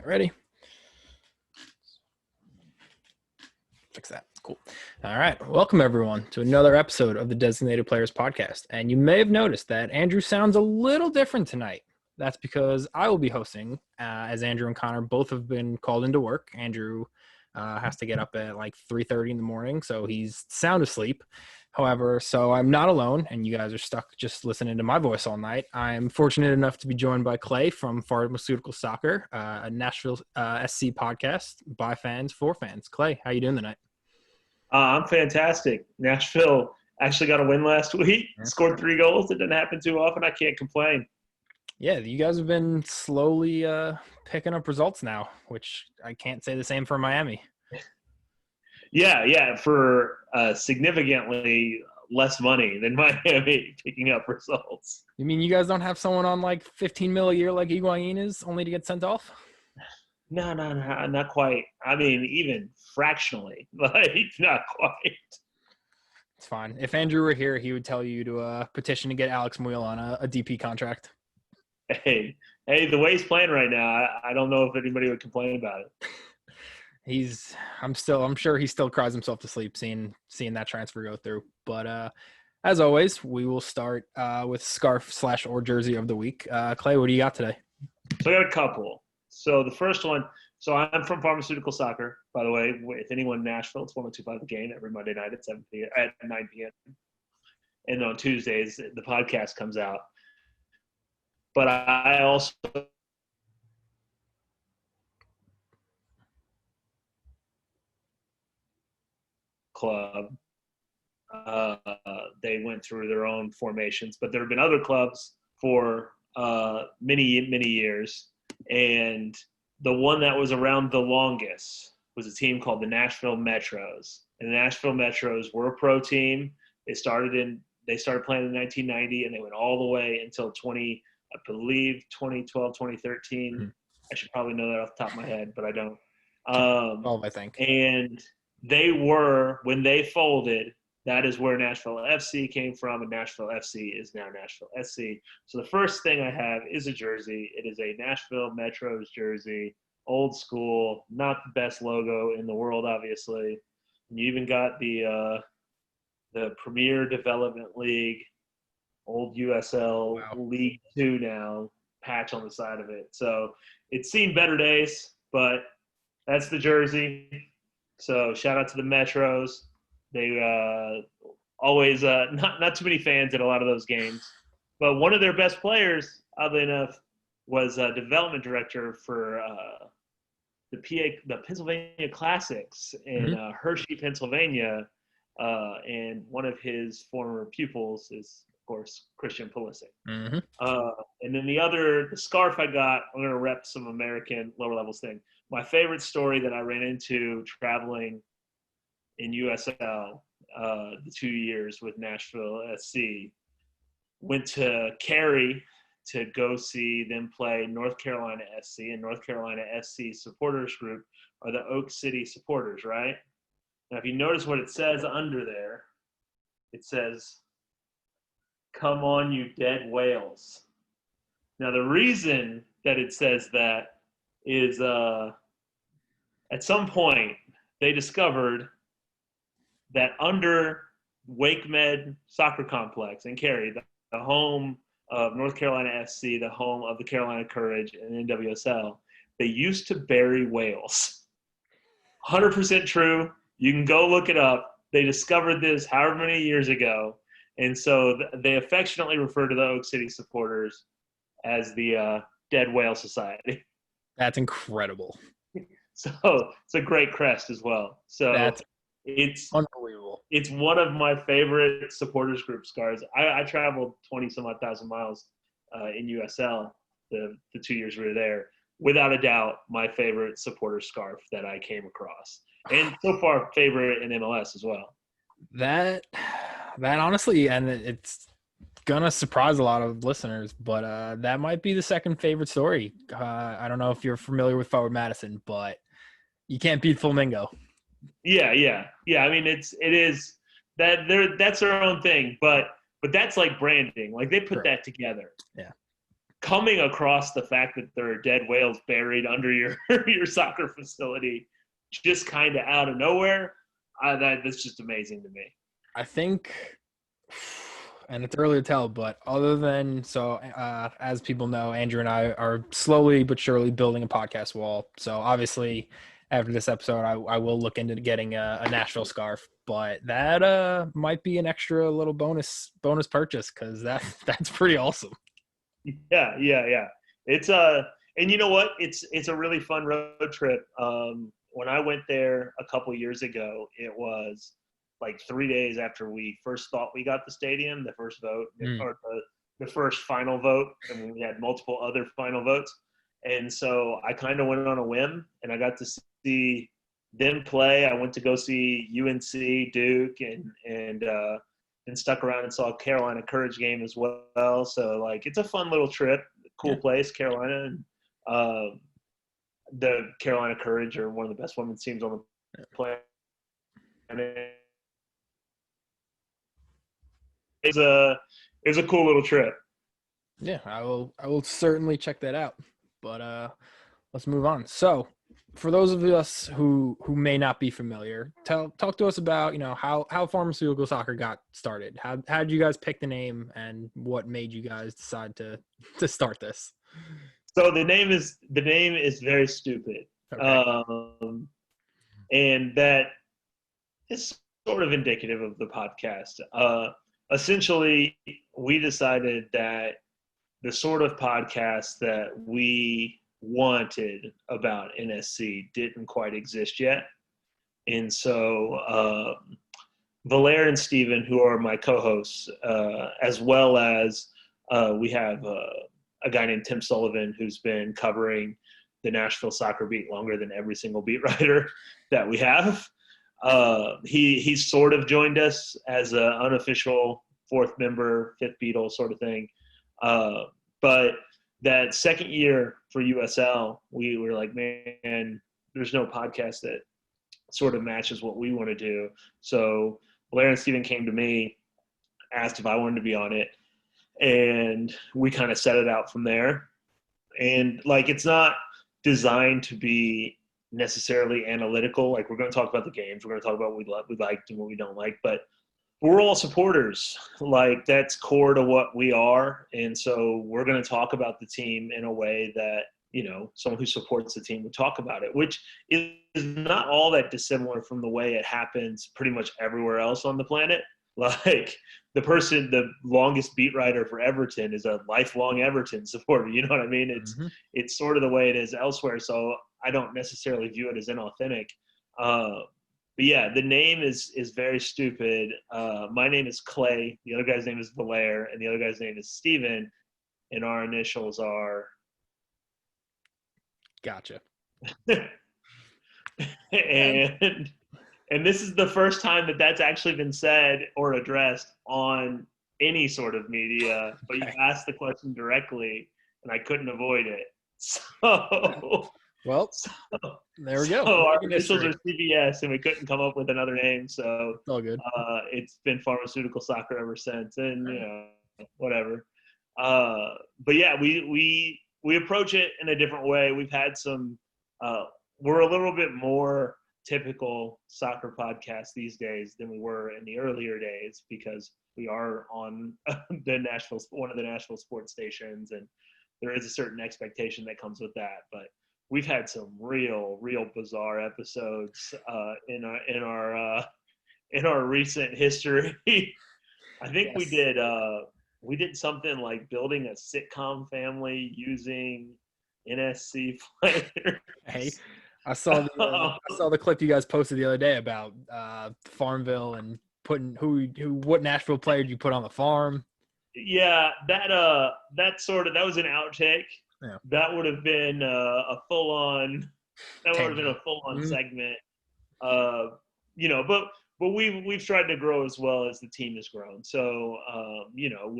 Ready? Fix that. Cool. All right. Welcome, everyone, to another episode of the Designated Players Podcast. And you may have noticed that Andrew sounds a little different tonight. That's because I will be hosting, as Andrew and Connor both have been called into work. Andrew has to get up at like 3:30 in the morning, so he's sound asleep. However, so I'm not alone, and you guys are stuck just listening to my voice all night. I'm fortunate enough to be joined by Clay from Pharmaceutical Soccer, a Nashville SC Podcast by fans for fans. Clay, how you doing tonight? I'm fantastic. Nashville actually got a win last week, scored 3 goals. It didn't happen too often. I can't complain. Yeah, you guys have been slowly picking up results now, which I can't say the same for Miami. Yeah, for significantly less money than Miami picking up results. You mean you guys don't have someone on like $15 million a year like Higuain is, only to get sent off? No, not quite. I mean, even fractionally, like not quite. It's fine. If Andrew were here, he would tell you to petition to get Alex Muyl on a DP contract. Hey, the way he's playing right now, I don't know if anybody would complain about it. I'm sure he still cries himself to sleep seeing that transfer go through. But as always, we will start with scarf / or jersey of the week. Clay, what do you got today? So I got a couple. So the first one, so I'm from Pharmaceutical Soccer, by the way. If anyone in Nashville, it's 102.5 The Game every Monday night at 9 p.m. And on Tuesdays, the podcast comes out. But I also club. They went through their own formations, but there have been other clubs for many years. And the one that was around the longest was a team called the Nashville Metros. And the Nashville Metros were a pro team. They started playing in 1990, and they went all the way until 2012, 2013. Mm-hmm. I should probably know that off the top of my head, but I don't. I think. And they were, when they folded, that is where Nashville FC came from, and Nashville FC is now Nashville SC. So the first thing I have is a jersey. It is a Nashville Metros jersey, old school, not the best logo in the world, obviously. And you even got the Premier Development League, old USL League 2 now, patch on the side of it. So it's seen better days, but that's the jersey. So shout out to the Metros. They always not too many fans at a lot of those games. But one of their best players, oddly enough, was a development director for the Pennsylvania Classics in Hershey, Pennsylvania. And one of his former pupils is, of course, Christian Pulisic. Mm-hmm. And then the scarf I got, I'm going to rep some American lower levels thing. My favorite story that I ran into traveling in USL, the 2 years with Nashville SC, went to Cary to go see them play North Carolina SC, and North Carolina SC supporters group are the Oak City supporters, right? Now, if you notice what it says under there, it says, "Come on, you dead whales." Now, the reason that it says that is at some point they discovered that under WakeMed Soccer Complex in Cary, the home of North Carolina SC, the home of the Carolina Courage and NWSL, they used to bury whales. 100% true. You can go look it up. They discovered this however many years ago. And so they affectionately refer to the Oak City supporters as the Dead Whale Society. That's incredible. So it's a great crest as well. So it's unbelievable. It's one of my favorite supporters group scarves. I traveled 20-some-odd thousand miles in USL the 2 years we were there. Without a doubt, my favorite supporter scarf that I came across. And so far, favorite in MLS as well. That honestly, and it's gonna surprise a lot of listeners, but that might be the second favorite story. I don't know if you're familiar with Forward Madison, but you can't beat Flamingo. Yeah. I mean, it is that that's their own thing, but that's like branding. Like they put that together. Yeah. coming across the fact that there are dead whales buried under your your soccer facility, just kind of out of nowhere, that's just amazing to me. I think, and it's early to tell, but other than as people know, Andrew and I are slowly but surely building a podcast wall. So obviously, after this episode, I will look into getting a Nashville scarf, but that might be an extra little bonus purchase because that's pretty awesome. Yeah. It's and you know what? It's a really fun road trip. When I went there a couple years ago, it was like 3 days after we first thought we got the stadium, the first vote, or the first final vote, and we had multiple other final votes. And so I kind of went on a whim, and I got to see them play. I went to go see UNC, Duke, and stuck around and saw a Carolina Courage game as well. So like, it's a fun little trip, cool place, Carolina. And the Carolina Courage are one of the best women's teams on the planet. It's a cool little trip. Yeah, I will certainly check that out. But let's move on. So, for those of us who may not be familiar, talk to us about, you know, how Pharmaceutical Soccer got started. How did you guys pick the name, and what made you guys decide to start this? So the name is very stupid. Okay. And that is sort of indicative of the podcast. Essentially, we decided that the sort of podcast that we wanted about NSC didn't quite exist yet. And so Valère and Steven, who are my co-hosts, as well as we have a guy named Tim Sullivan, who's been covering the Nashville soccer beat longer than every single beat writer that we have. He sort of joined us as an unofficial fourth member, fifth Beatle sort of thing. But that second year for USL, we were like, man, there's no podcast that sort of matches what we want to do. So Blair and Steven came to me, asked if I wanted to be on it, and we kind of set it out from there. And like, it's not designed to be necessarily analytical. Like, we're going to talk about the games, we're going to talk about what we liked and what we don't like, but we're all supporters. Like, that's core to what we are. And so we're going to talk about the team in a way that, you know, someone who supports the team would talk about it, which is not all that dissimilar from the way it happens pretty much everywhere else on the planet. Like, the longest beat writer for Everton is a lifelong Everton supporter. You know what I mean? It's sort of the way it is elsewhere. So I don't necessarily view it as inauthentic. But yeah, the name is very stupid. My name is Clay. The other guy's name is Valère, and the other guy's name is Steven. And our initials are. Gotcha. And this is the first time that that's actually been said or addressed on any sort of media. But you asked the question directly, and I couldn't avoid it. So. Well, there we go. So our initials are CBS, and we couldn't come up with another name. So it's all good. It's been Pharmaceutical Soccer ever since, and you know, whatever. But yeah, we approach it in a different way. We've had some. We're a little bit more typical soccer podcast these days than we were in the earlier days, because we are on one of the Nashville sports stations, and there is a certain expectation that comes with that. But we've had some real bizarre episodes in our recent history. I think we did something like building a sitcom family using NSC players. Hey, I saw the clip you guys posted the other day about Farmville and putting what Nashville player did you put on the farm. Yeah, that was an outtake. Yeah. That would have been a full-on segment. You know, but we've tried to grow as well as the team has grown. So you know,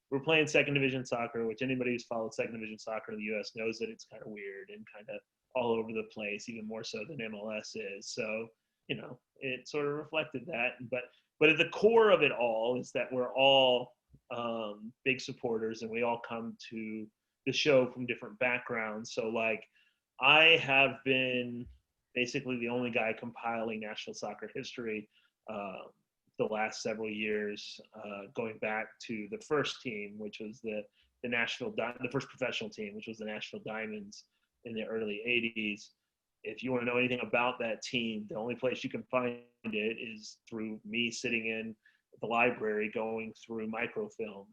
we're playing second division soccer, which anybody who's followed second division soccer in the U.S. knows that it's kind of weird and kind of all over the place, even more so than MLS is. So, you know, it sort of reflected that. But at the core of it all is that we're all big supporters, and we all come to the show from different backgrounds. So like I have been basically the only guy compiling Nashville soccer history the last several years, going back to the first team, which was the first professional team, which was the Nashville Diamonds in the early 80s. If you want to know anything about that team, the only place you can find it is through me sitting in the library, going through microfilm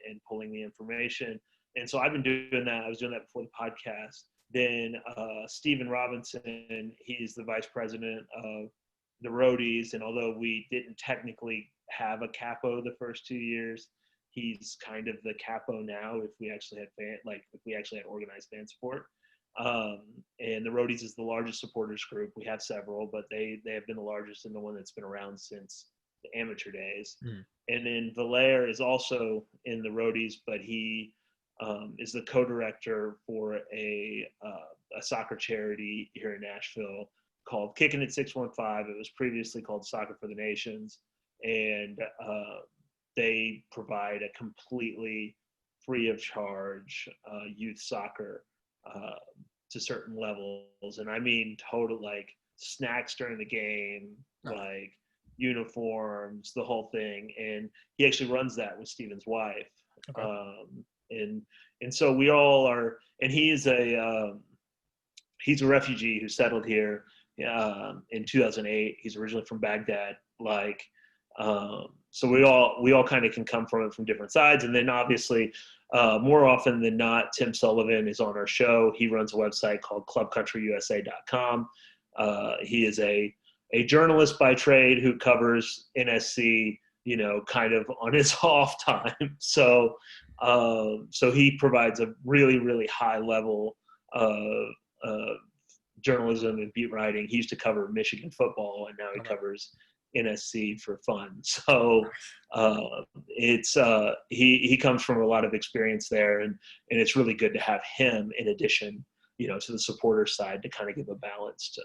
and pulling the information. And so I've been doing that. I was doing that before the podcast. Then Stephen Robinson, he's the vice president of the Roadies. And although we didn't technically have a capo the first 2 years, he's kind of the capo now if we actually had organized fan support. And the Roadies is the largest supporters group. We have several, but they have been the largest and the one that's been around since the amateur days. And then Valaire is also in the Roadies, but he is the co-director for a soccer charity here in Nashville called Kicking It 615. It was previously called Soccer for the Nations, and they provide a completely free of charge youth soccer to certain levels. And I mean total, like snacks during the game, like uniforms, the whole thing. And he actually runs that with Steven's wife. Okay. And so we all are, and he's a refugee who settled here in 2008. He's originally from Baghdad. So we all kind of can come from it from different sides. And then obviously, more often than not, Tim Sullivan is on our show. He runs a website called clubcountryusa.com. He is a journalist by trade who covers NSC, kind of on his off time. So he provides a really, really high level of journalism and beat writing. He used to cover Michigan football, and now he covers NSC for fun. So he comes from a lot of experience there, and it's really good to have him in addition, to the supporter side, to kind of give a balanced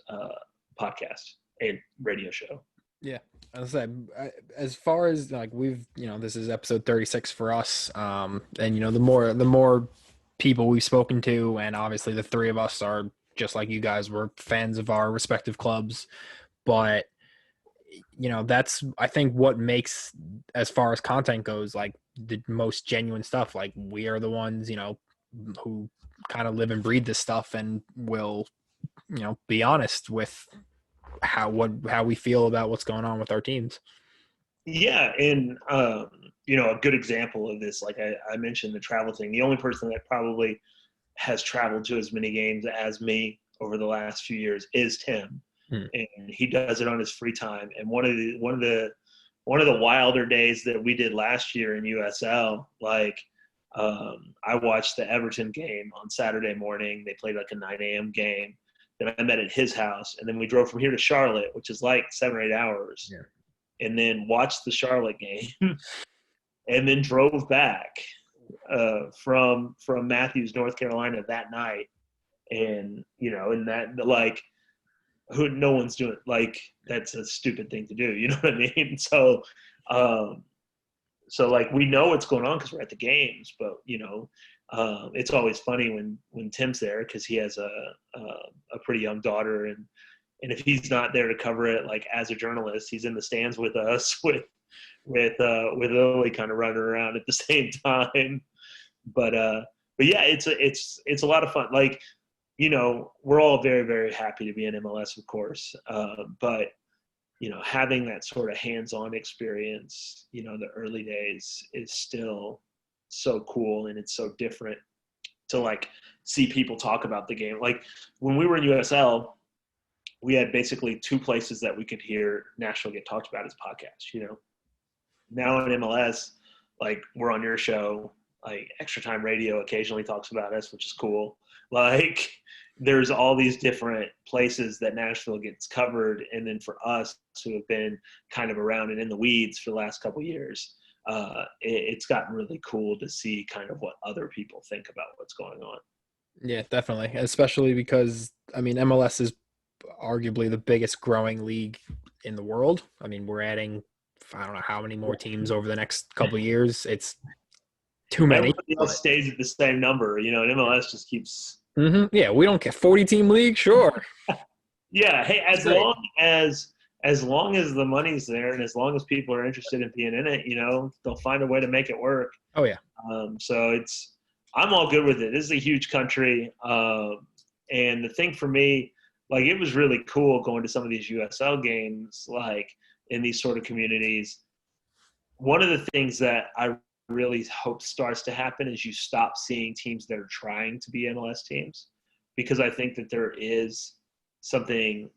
podcast and radio show. Yeah. As I said, as far as like this is episode 36 for us. And the more people we've spoken to, and obviously the three of us are just like you guys, we're fans of our respective clubs, but that's, I think, what makes, as far as content goes, like the most genuine stuff. Like we are the ones, who kind of live and breathe this stuff and will, be honest with how we feel about what's going on with our teams. Yeah. And, a good example of this, like I mentioned the travel thing, the only person that probably has traveled to as many games as me over the last few years is Tim. And he does it on his free time. And one of the wilder days that we did last year in USL, I watched the Everton game on Saturday morning. They played like a 9 a.m. game. Then I met at his house, and then we drove from here to Charlotte, which is like 7 or 8 hours, and then watched the Charlotte game, and then drove back from Matthews, North Carolina that night. And and that, no one's doing, that's a stupid thing to do, you know what I mean? So we know what's going on because we're at the games, but it's always funny when Tim's there, because he has a pretty young daughter, and if he's not there to cover it, as a journalist, he's in the stands with us with Lily kind of running around at the same time. But yeah, it's a lot of fun. We're all very, very happy to be in MLS, of course. But having that sort of hands-on experience, the early days is still so cool, and it's so different to see people talk about the game. When we were in USL, we had basically two places that we could hear Nashville get talked about as podcasts. Now in MLS, we're on your show, Extra Time Radio occasionally talks about us, which is cool. There's all these different places that Nashville gets covered. And then for us who have been kind of around and in the weeds for the last couple of years, it's gotten really cool to see kind of what other people think about what's going on. Yeah, definitely. Especially because, MLS is arguably the biggest growing league in the world. We're adding, I don't know how many more teams over the next couple of years. It's too many. Everybody else stays at the same number, and MLS just keeps. Yeah, we don't get 40-team league, sure. Yeah, hey, as long as the money's there and as long as people are interested in being in it, they'll find a way to make it work. Oh yeah. So I'm all good with it. This is a huge country, and the thing for me, like, it was really cool going to some of these USL games, like in these sort of communities. One of the things that I really hope starts to happen is you stop seeing teams that are trying to be MLS teams, because I think that there is something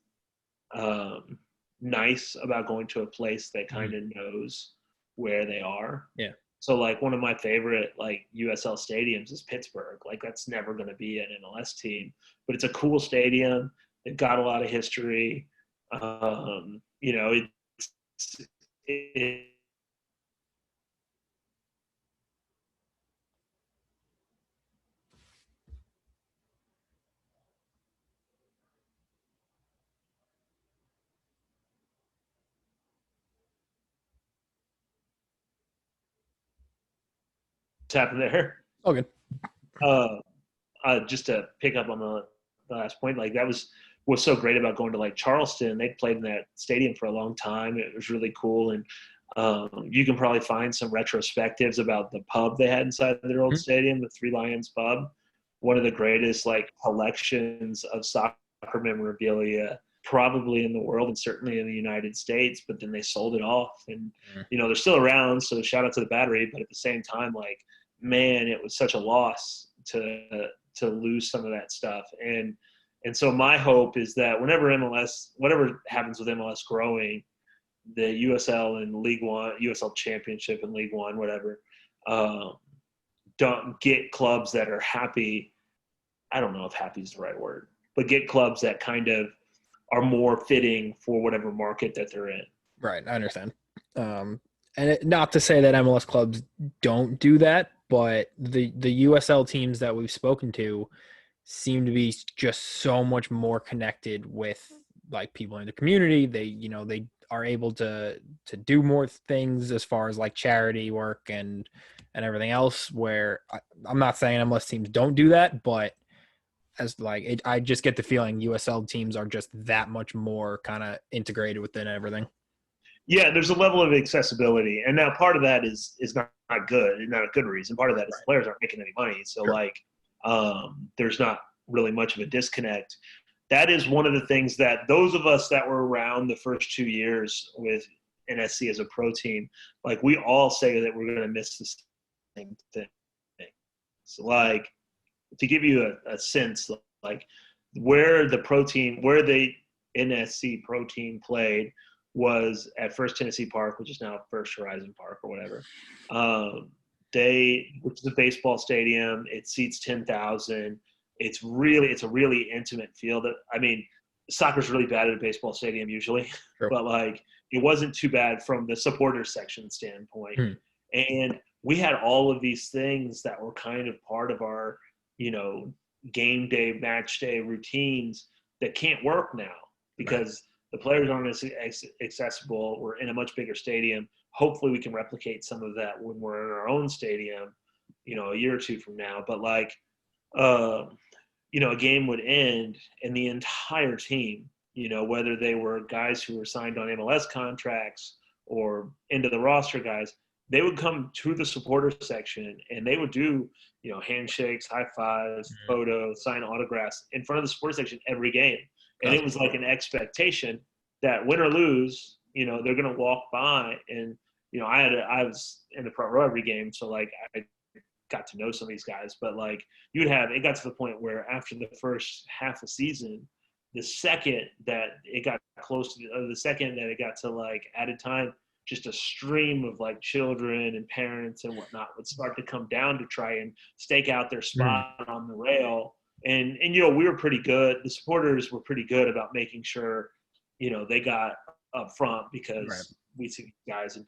nice about going to a place that kind of knows where they are. Yeah. So, like, one of my favorite, like, USL stadiums is Pittsburgh. Like, that's never going to be an MLS team, but it's a cool stadium. They've got a lot of history. Happened there. Oh, good. Just to pick up on the last point, like, that was so great about going to, like, Charleston. They played in that stadium for a long time. It was really cool, and you can probably find some retrospectives about the pub they had inside their old stadium, the Three Lions pub. One of the greatest, like, collections of soccer memorabilia probably in the world and certainly in the United States, but then they sold it off, and they're still around, so shout out to the Battery. But at the same time, like, man, it was such a loss to lose some of that stuff. And so my hope is that whatever happens with MLS growing, the USL and League One, USL Championship and League One, whatever, don't get clubs that are happy. I don't know if happy is the right word, but get clubs that kind of are more fitting for whatever market that they're in. Right, I understand. Not to say that MLS clubs don't do that, but the USL teams that we've spoken to seem to be just so much more connected with, like, people in the community. They are able to do more things as far as, like, charity work and everything else, where I'm not saying MLS teams don't do that, but I just get the feeling USL teams are just that much more kind of integrated within everything. Yeah, there's a level of accessibility, and now part of that is not good, not a good reason. Part of that is the players aren't making any money, so sure. There's not really much of a disconnect. That is one of the things that those of us that were around the first 2 years with NSC as a pro team, like, we all say that we're going to miss the same thing. So, like, to give you a sense, like, where the NSC pro team played was at First Tennessee Park, which is now First Horizon Park or whatever. Which is a baseball stadium. It seats 10,000. It's a really intimate field. I mean, soccer's really bad at a baseball stadium usually, sure. But, like, it wasn't too bad from the supporters section standpoint. And we had all of these things that were kind of part of our, game day, match day routines that can't work now because the players aren't as accessible. We're in a much bigger stadium. Hopefully we can replicate some of that when we're in our own stadium, a year or two from now. But, like, a game would end and the entire team, whether they were guys who were signed on MLS contracts or into the roster guys, they would come to the supporter section and they would do, handshakes, high fives, photos, sign autographs in front of the supporter section every game. And it was like an expectation that win or lose, they're going to walk by. And, I was in the front row every game. So, like, I got to know some of these guys, but, like, it got to the point where after the first half of season, the second that it got to, like, added time, just a stream of, like, children and parents and whatnot would start to come down to try and stake out their spot on the rail. And we were pretty good. The supporters were pretty good about making sure, they got up front because we see guys in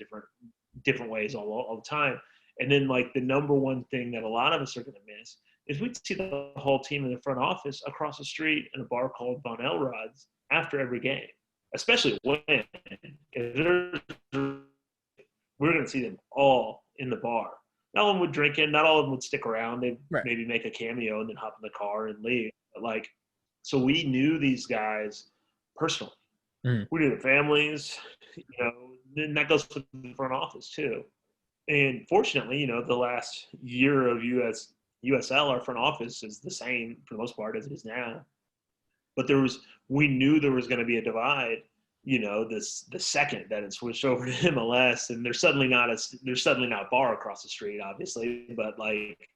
different ways all the time. And then, like, the number one thing that a lot of us are going to miss is we'd see the whole team in the front office across the street in a bar called Von Elrod's after every game, especially when we're going to see them all in the bar. Not all of them would drink in. Not all of them would stick around. They'd Right. maybe make a cameo and then hop in the car and leave. But like, so we knew these guys personally. Mhm. We knew their families, and that goes for the front office too. And fortunately, the last year of USL, our front office is the same for the most part as it is now. But we knew there was going to be a divide, the second that it switched over to MLS, and there's suddenly not a bar across the street, obviously, but like,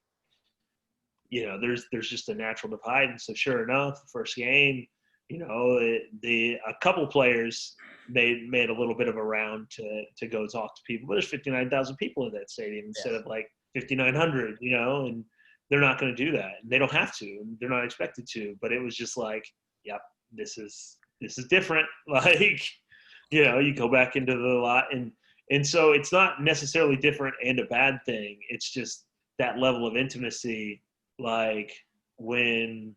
there's just a natural divide. And so sure enough, the first game, a couple players made a little bit of a round to go talk to people, but there's 59,000 people in that stadium instead of like 5,900, and they're not going to do that. And they don't have to, and they're not expected to, but it was just like, yep, this is different. Like, you go back into the lot, and so it's not necessarily different and a bad thing. It's just that level of intimacy, like when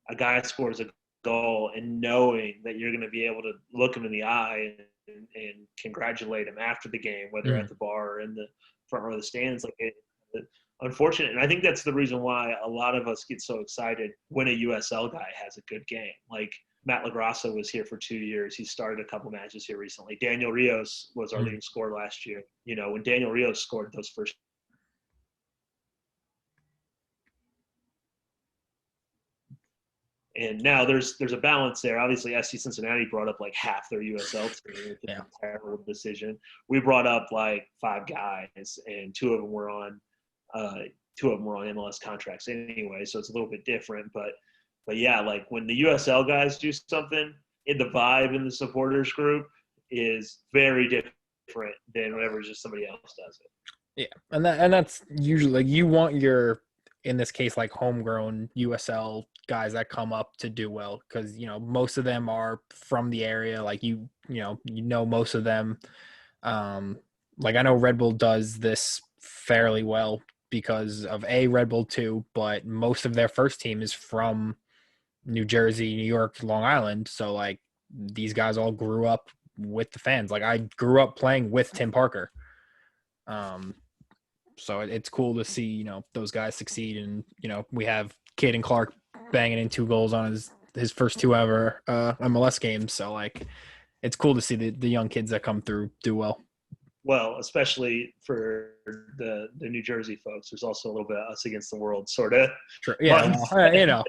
a guy scores a goal and knowing that you're going to be able to look him in the eye and congratulate him after the game, whether at the bar or in the front row of the stands, like unfortunate. And I think that's the reason why a lot of us get so excited when a USL guy has a good game. Like Matt LaGrassa was here for 2 years. He started a couple matches here recently. Daniel Rios was our leading scorer last year. When Daniel Rios scored those first, and now there's a balance there. Obviously, SC Cincinnati brought up like half their USL team. It's a terrible decision. We brought up like 5 guys, and two of them were on MLS contracts anyway, so it's a little bit different. But yeah, like when the USL guys do something, the vibe in the supporters group is very different than whenever just somebody else does it. Yeah, and that's usually like you want your, in this case, like homegrown USL guys that come up to do well, because most of them are from the area. Like most of them. Like I know Red Bull does this fairly well because of Red Bull too, but most of their first team is from New Jersey, New York, Long Island. So like these guys all grew up with the fans. Like I grew up playing with Tim Parker. So it's cool to see, those guys succeed. And, we have Caden Clark banging in 2 goals on his first 2 ever MLS games. So like, it's cool to see the young kids that come through do well. Well, especially for the New Jersey folks, there's also a little bit of us against the world sort of. Sure. Yeah.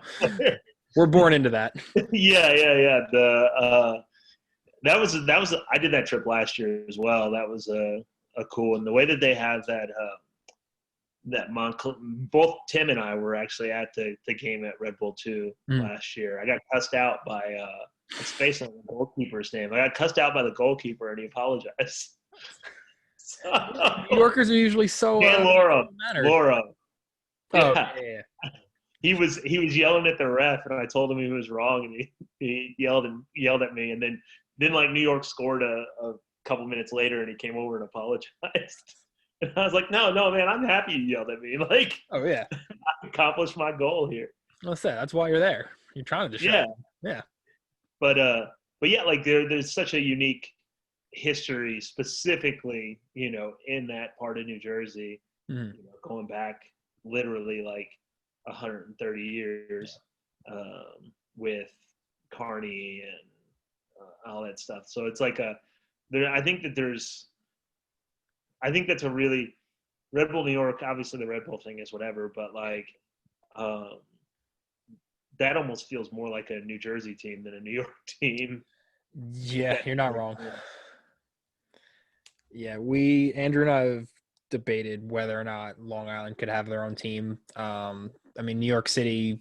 We're born into that. Yeah. That was I did that trip last year as well. That was a cool, and the way that they have that both Tim and I were actually at the game at Red Bull 2 last year. I got cussed out by it's based on the goalkeeper's name. I got cussed out by the goalkeeper, and he apologized. New Yorkers are usually so Dan Laura. Yeah. He was yelling at the ref, and I told him he was wrong, and he yelled at me, and then like New York scored a couple minutes later, and he came over and apologized. And I was like, no, man, I'm happy you yelled at me. Like, oh yeah, I accomplished my goal here. That's why you're there. You're trying to show. Yeah. But yeah, like there's such a unique history specifically, in that part of New Jersey, going back literally like 130 years, with Carney and all that stuff. So it's like I think that's a really Red Bull New York. Obviously, the Red Bull thing is whatever, but like that almost feels more like a New Jersey team than a New York team. Yeah, you're not wrong. Yeah, Andrew and I have debated whether or not Long Island could have their own team. I mean, New York City,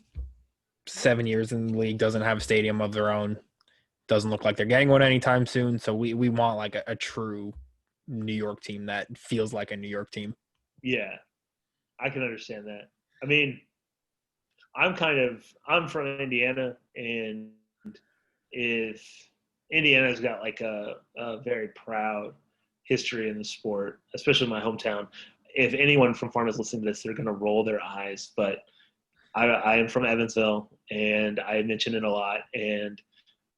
7 years in the league, doesn't have a stadium of their own. Doesn't look like they're getting one anytime soon. So we want like a true New York team that feels like a New York team. Yeah, I can understand that. I mean, I'm from Indiana, and if Indiana's got like a very proud history in the sport, especially my hometown. If anyone from Farm is listening to this, they're going to roll their eyes. But I am from Evansville, and I mention it a lot. And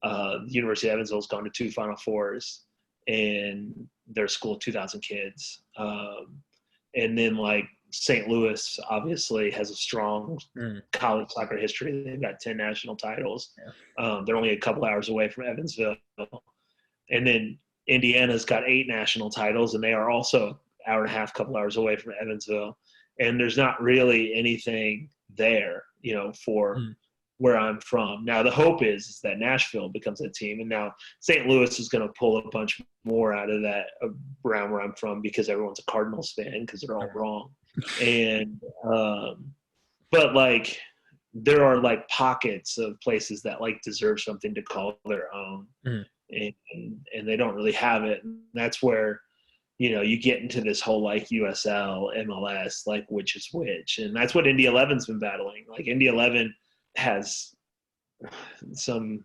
the University of Evansville has gone to 2 Final Fours, and their school 2,000 kids. And then like St. Louis obviously has a strong college soccer history. They've got 10 national titles. Yeah. They're only a couple hours away from Evansville. And then Indiana's got 8 national titles, and they are also hour and a half, couple hours away from Evansville. And there's not really anything there, for where I'm from. Now, the hope is that Nashville becomes a team, and now St. Louis is going to pull a bunch more out of that around where I'm from because everyone's a Cardinals fan because they're all wrong. And but like there are like pockets of places that like deserve something to call their own, and they don't really have it. And that's where you get into this whole like USL, MLS, like which is which, and that's what Indy 11's been battling. Like Indy 11 has some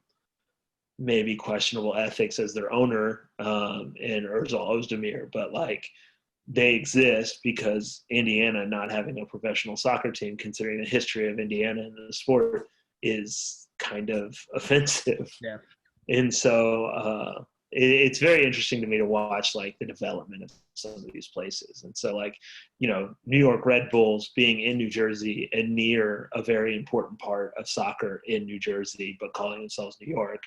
maybe questionable ethics as their owner, and Erzal Özdemir, but like they exist because Indiana not having a professional soccer team, considering the history of Indiana and the sport, is kind of offensive. Yeah. And so it's very interesting to me to watch like the development of some of these places. And so like, New York Red Bulls being in New Jersey and near a very important part of soccer in New Jersey, but calling themselves New York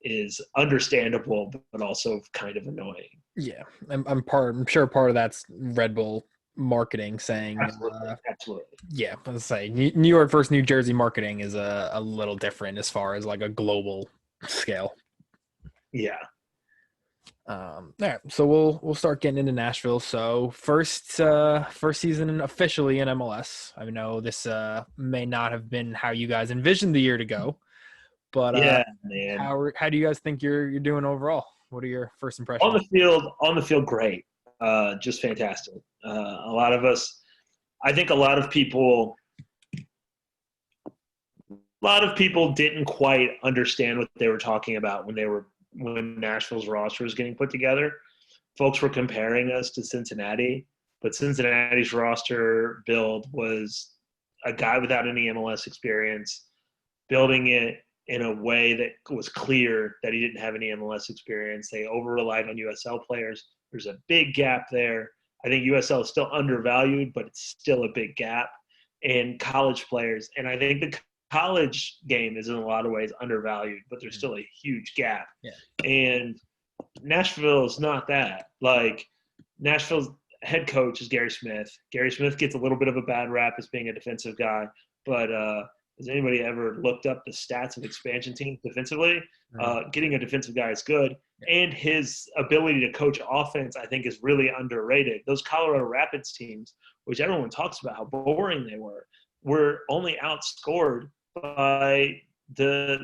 is understandable, but also kind of annoying. Yeah. I'm sure part of that's Red Bull marketing saying, Absolutely. Yeah. Let's say New York versus New Jersey marketing is a little different as far as like a global scale. Yeah. All right, so we'll start getting into Nashville. So first season officially in MLS. I know this may not have been how you guys envisioned the year to go, but yeah, man. How do you guys think you're doing overall? What are your first impressions? On the field, great, just fantastic. I think a lot of people didn't quite understand what they were talking about when Nashville's roster was getting put together. Folks were comparing us to Cincinnati, but Cincinnati's roster build was a guy without any MLS experience, building it in a way that was clear that he didn't have any MLS experience. They over-relied on USL players. There's a big gap there. I think USL is still undervalued, but it's still a big gap. And college players, and I think the college game is in a lot of ways undervalued, but there's still a huge gap. Yeah. And Nashville is not that. Like Nashville's head coach is Gary Smith. Gary Smith gets a little bit of a bad rap as being a defensive guy, but has anybody ever looked up the stats of expansion teams defensively? Getting a defensive guy is good, and his ability to coach offense, I think, is really underrated. Those Colorado Rapids teams, which everyone talks about how boring they were only outscored by the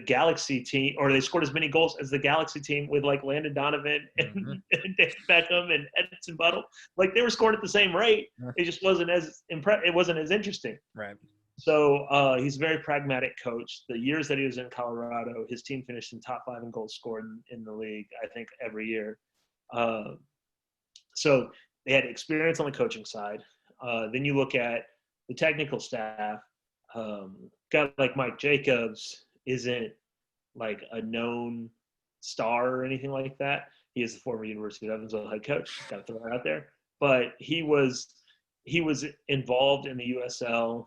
Galaxy team, or they scored as many goals as the Galaxy team with like Landon Donovan and David Beckham and Edson Buttle. Like they were scored at the same rate. It just wasn't as it wasn't as interesting. Right. So he's a very pragmatic coach. The years that he was in Colorado, his team finished in top 5 in goals scored in the league, I think, every year. So they had experience on the coaching side. Then you look at the technical staff. Guy like Mike Jacobs isn't like a known star or anything like that. He is the former University of Evansville head coach. Got to throw it out there. But he was involved in the USL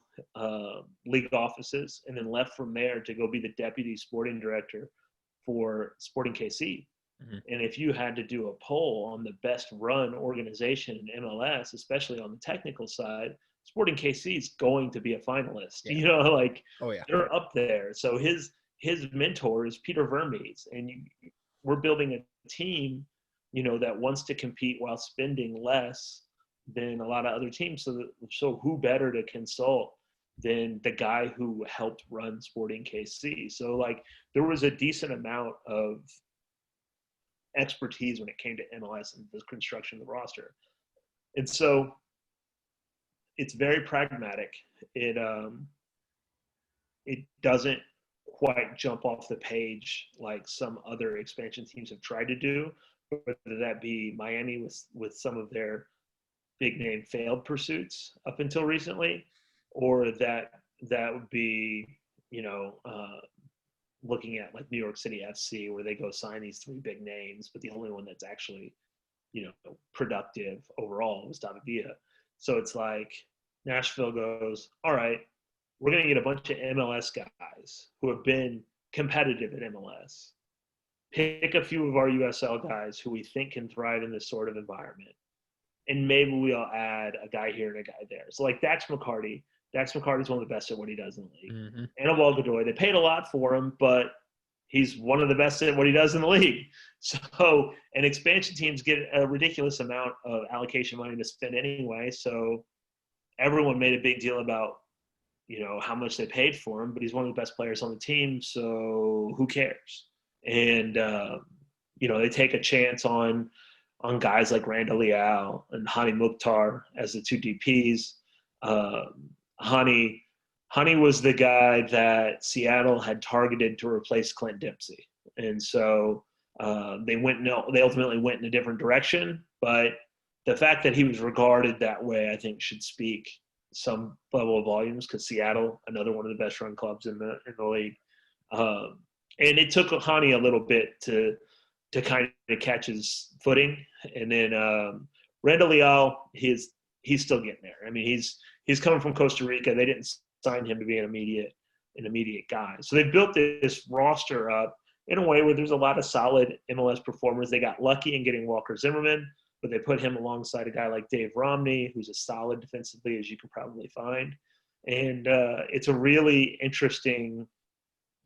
league offices and then left from there to go be the deputy sporting director for Sporting KC. And if you had to do a poll on the best run organization in MLS, especially on the technical side, Sporting KC is going to be a finalist. Yeah. They're up there. So his mentor is Peter Vermes, and we're building a team, that wants to compete while spending less than a lot of other teams. So who better to consult than the guy who helped run Sporting KC? So like there was a decent amount of expertise when it came to MLS and the construction of the roster. And so it's very pragmatic. It doesn't quite jump off the page like some other expansion teams have tried to do, whether that be Miami with some of their big name failed pursuits up until recently, or that would be, looking at like New York City FC, where they go sign these 3 big names, but the only one that's actually, productive overall was David Villa. So it's like Nashville goes, all right, we're going to get a bunch of MLS guys who have been competitive at MLS. Pick a few of our USL guys who we think can thrive in this sort of environment. And maybe we'll add a guy here and a guy there. So like Dax McCarty. Dax McCarty's one of the best at what he does in the league. Mm-hmm. Anibal Godoy, they paid a lot for him, but he's one of the best at what he does in the league. So, and expansion teams get a ridiculous amount of allocation money to spend anyway. So everyone made a big deal about, how much they paid for him, but he's one of the best players on the team. So who cares? And, they take a chance on guys like Randall Leal and Hani Mukhtar as the two DPs. Hani was the guy that Seattle had targeted to replace Clint Dempsey. And so they ultimately went in a different direction. But the fact that he was regarded that way, I think, should speak some level of volumes, because Seattle, another one of the best run clubs in the league. And it took Hani a little bit to kind of catch his footing. And then Randall Leal, he's still getting there. I mean, he's coming from Costa Rica. They didn't sign him to be an immediate guy. So they built this roster up in a way where there's a lot of solid MLS performers. They got lucky in getting Walker Zimmerman, but they put him alongside a guy like Dave Romney, who's as solid defensively as you could probably find. And it's a really interesting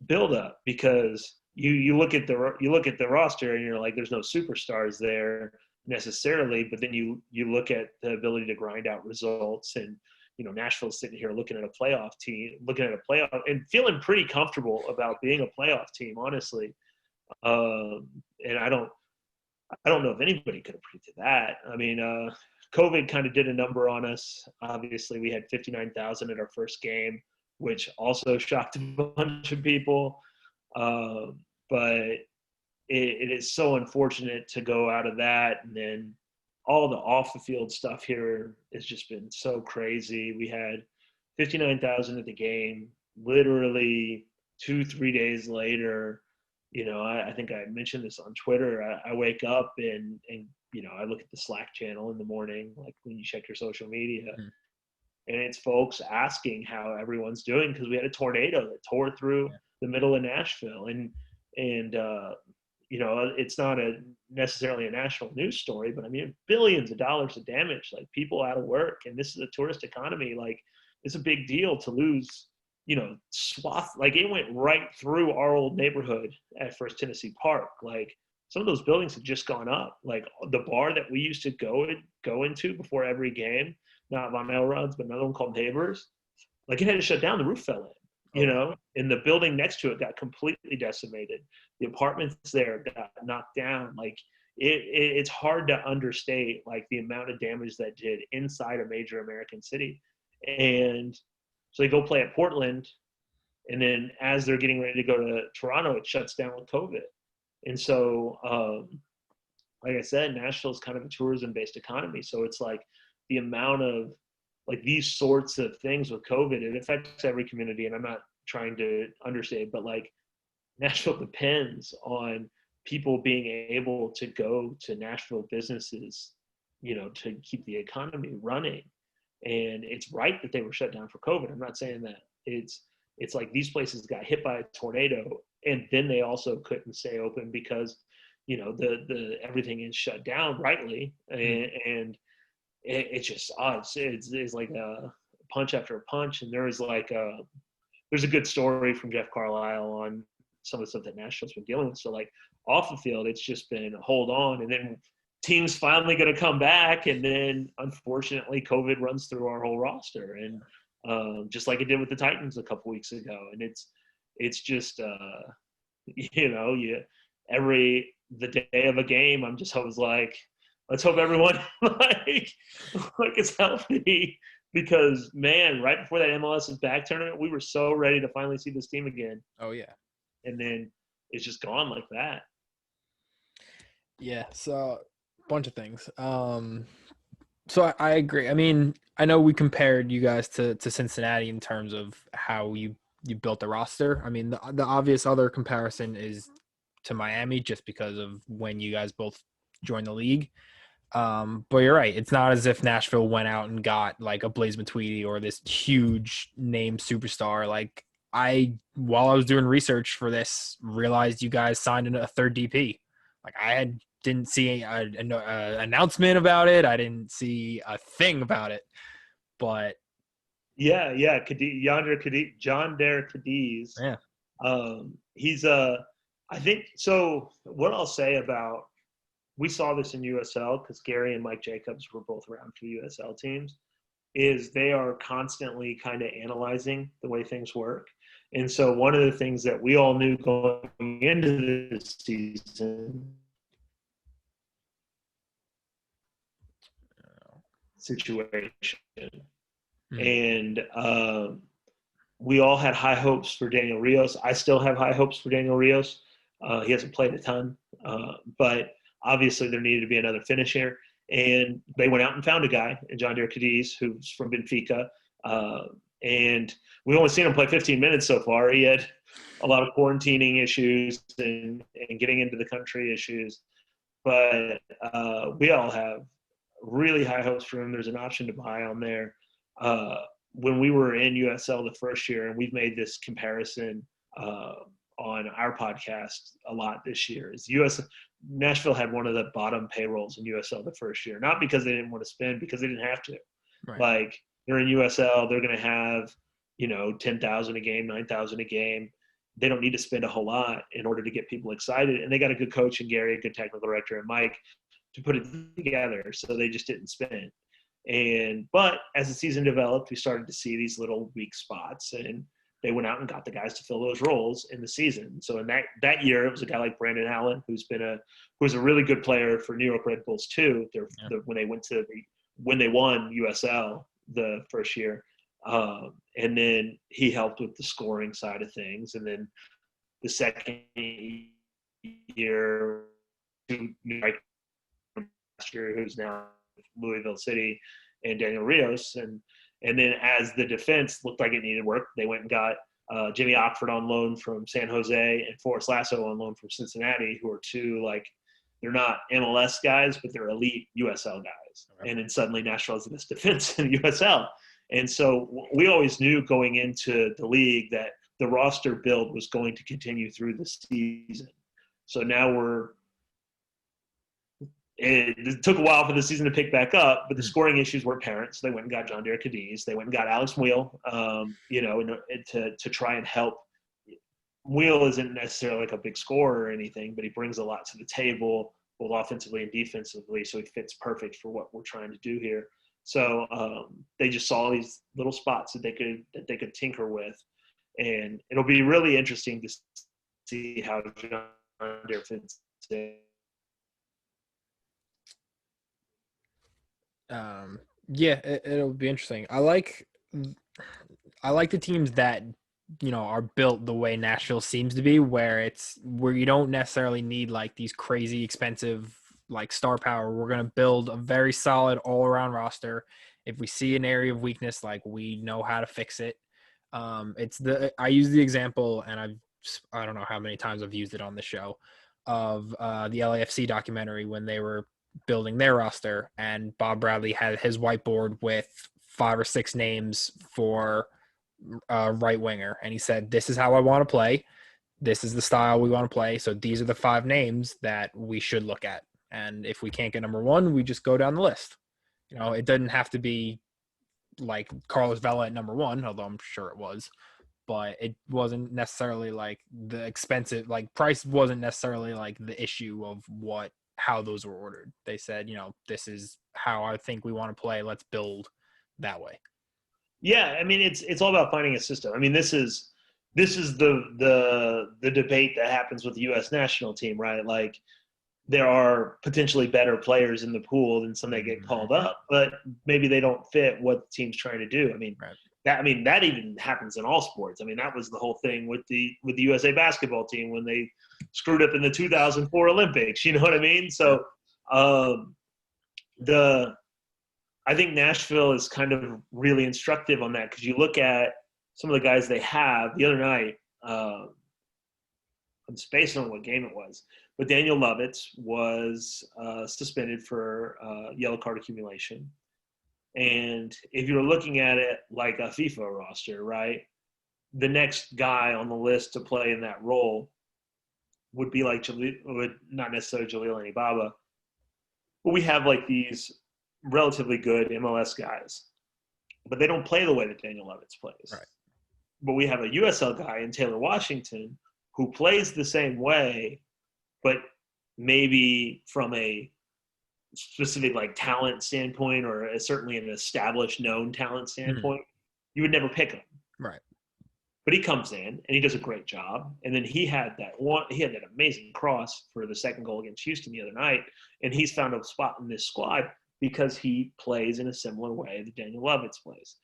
build-up, because you look at the roster and you're like, there's no superstars there necessarily, but then you look at the ability to grind out results. And Nashville's sitting here looking at a playoff and feeling pretty comfortable about being a playoff team, honestly. And I don't know if anybody could have predicted that. I mean, COVID kind of did a number on us. Obviously, we had 59,000 at our first game, which also shocked a bunch of people. But it is so unfortunate to go out of that. And then all the off the field stuff here has just been so crazy. We had 59,000 at the game. Literally 2-3 days later, I think I mentioned this on Twitter. I wake up and I look at the Slack channel in the morning, like when you check your social media, and it's folks asking how everyone's doing, because we had a tornado that tore through the middle of Nashville. And it's not necessarily a national news story, but I mean, billions of dollars of damage, like people out of work. And this is a tourist economy. Like, it's a big deal to lose, swath. Like, it went right through our old neighborhood at First Tennessee Park. Like, some of those buildings have just gone up. Like, the bar that we used to go into before every game, not Von Elrod's, but another one called Neighbors, like, it had to shut down. The roof fell in. And the building next to it got completely decimated. The apartments there got knocked down. Like, it's hard to understate, like, the amount of damage that did inside a major American city. And so they go play at Portland, and then as they're getting ready to go to Toronto, it shuts down with COVID. And so, like I said, Nashville is kind of a tourism-based economy. So it's like the amount of, like, these sorts of things with COVID, it affects every community. And I'm not trying to understate, but like, Nashville depends on people being able to go to Nashville businesses, to keep the economy running. And it's right that they were shut down for COVID. I'm not saying that. It's like these places got hit by a tornado, and then they also couldn't stay open because, the everything is shut down rightly. And it's just odds. It's like a punch after a punch. And there's a good story from Jeff Carlisle on some of the stuff that Nashville's been dealing with. So, like, off the field, it's just been hold on. And then teams finally going to come back. And then, unfortunately, COVID runs through our whole roster. And just like it did with the Titans a couple weeks ago. And it's just, the day of a game, I was like, let's hope everyone like is healthy, because, man, right before that MLS is back tournament, we were so ready to finally see this team again. Oh yeah. And then it's just gone like that. Yeah. So a bunch of things. So I agree. I mean, I know we compared you guys to Cincinnati in terms of how you built the roster. I mean, the obvious other comparison is to Miami, just because of when you guys both joined the league. But you're right. It's not as if Nashville went out and got like a Blaze Matuidi or this huge name superstar. Like while I was doing research for this, realized you guys signed a third DP. Like didn't see an announcement about it. I didn't see a thing about it. But yeah, John Derek Cadiz. yeah, he's I think so. What I'll say about, we saw this in USL because Gary and Mike Jacobs were both around for USL teams, is they are constantly kind of analyzing the way things work. And so one of the things that we all knew going into this season situation, and we all had high hopes for Daniel Rios. I still have high hopes for Daniel Rios. He hasn't played a ton, but obviously there needed to be another finisher. And they went out and found a guy, John Derek Cadiz, who's from Benfica. And we've only seen him play 15 minutes so far. He had a lot of quarantining issues and getting into the country issues. But we all have really high hopes for him. There's an option to buy on there. When we were in USL the first year, and we've made this comparison on our podcast a lot this year, is Nashville had one of the bottom payrolls in USL the first year, not because they didn't want to spend, because they didn't have to. Right. Like, they're in USL, they're going to have, 10,000 a game, 9,000 a game. They don't need to spend a whole lot in order to get people excited. And they got a good coach in Gary, a good technical director, and Mike to put it together. So they just didn't spend. But as the season developed, we started to see these little weak spots, and they went out and got the guys to fill those roles in the season. So in that year, it was a guy like Brandon Allen, who's a really good player for New York Red Bulls too. When they won USL the first year, and then he helped with the scoring side of things. And then the second year, who's now Louisville City, and Daniel Rios, and then as the defense looked like it needed work, they went and got Jimmy Ockford on loan from San Jose and Forrest Lasso on loan from Cincinnati, who are two, like, they're not MLS guys, but they're elite USL guys. Okay. And then suddenly Nashville has this defense in the USL. And so we always knew going into the league that the roster build was going to continue through the season. So now it took a while for the season to pick back up, but the scoring issues were apparent. So they went and got John Derek Cadiz. They went and got Alex Wheel, to try and help. Wheel isn't necessarily like a big scorer or anything, but he brings a lot to the table, both offensively and defensively. So he fits perfect for what we're trying to do here. So they just saw these little spots that they could tinker with, and it'll be really interesting to see how John Derek fits in. It'll be interesting. I like the teams that are built the way Nashville seems to be, where you don't necessarily need like these crazy expensive like star power. We're going to build a very solid all around roster. If we see an area of weakness, like, we know how to fix it. I use the example, and I don't know how many times I've used it on the show, of the LAFC documentary when they were building their roster, and Bob Bradley had his whiteboard with 5 or 6 names for right winger, and he said, this is how I want to play, this is the style we want to play, so these are the 5 names that we should look at, and if we can't get number 1, we just go down the list. It doesn't have to be like Carlos Vela at number 1, although I'm sure it was, but it wasn't necessarily like the expensive, like, price wasn't necessarily like the issue of how those were ordered. They said, this is how I think we want to play. Let's build that way. Yeah, I mean, it's all about finding a system. I mean, this is the debate that happens with the U.S. national team, right? Like, there are potentially better players in the pool than some that get called up, but maybe they don't fit what the team's trying to do. I mean, right. That even happens in all sports. I mean, that was the whole thing with the USA basketball team when they screwed up in the 2004 Olympics. You know what I mean? So I think Nashville is kind of really instructive on that, because you look at some of the guys they have. The other night, I'm spacing on what game it was, but Daniel Lovitz was suspended for yellow card accumulation. And if you're looking at it like a FIFA roster, right, the next guy on the list to play in that role would be like would not necessarily Jalil Anibaba, but we have like these relatively good MLS guys, but they don't play the way that Daniel Lovitz plays. Right. But we have a USL guy in Taylor Washington who plays the same way, but maybe from a specific like talent standpoint, or certainly an established known talent standpoint, you would never pick him. Right. But he comes in and he does a great job. And then he had that amazing cross for the second goal against Houston the other night. And he's found a spot in this squad because he plays in a similar way that Daniel Lovitz plays.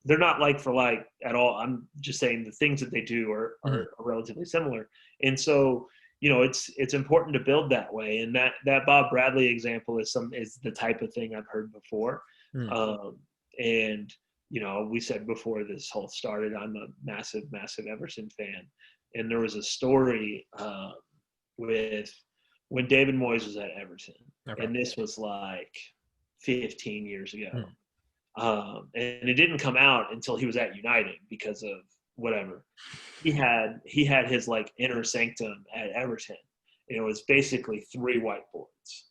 They're not like for like at all. I'm just saying the things that they do are relatively similar. And so, it's important to build that way. And that Bob Bradley example is the type of thing I've heard before. And we said before this whole started, I'm a massive, massive Everton fan. And there was a story with when David Moyes was at Everton. Okay. And this was like 15 years ago. And it didn't come out until he was at United because of whatever. He had his like inner sanctum at Everton. And it was basically 3 whiteboards.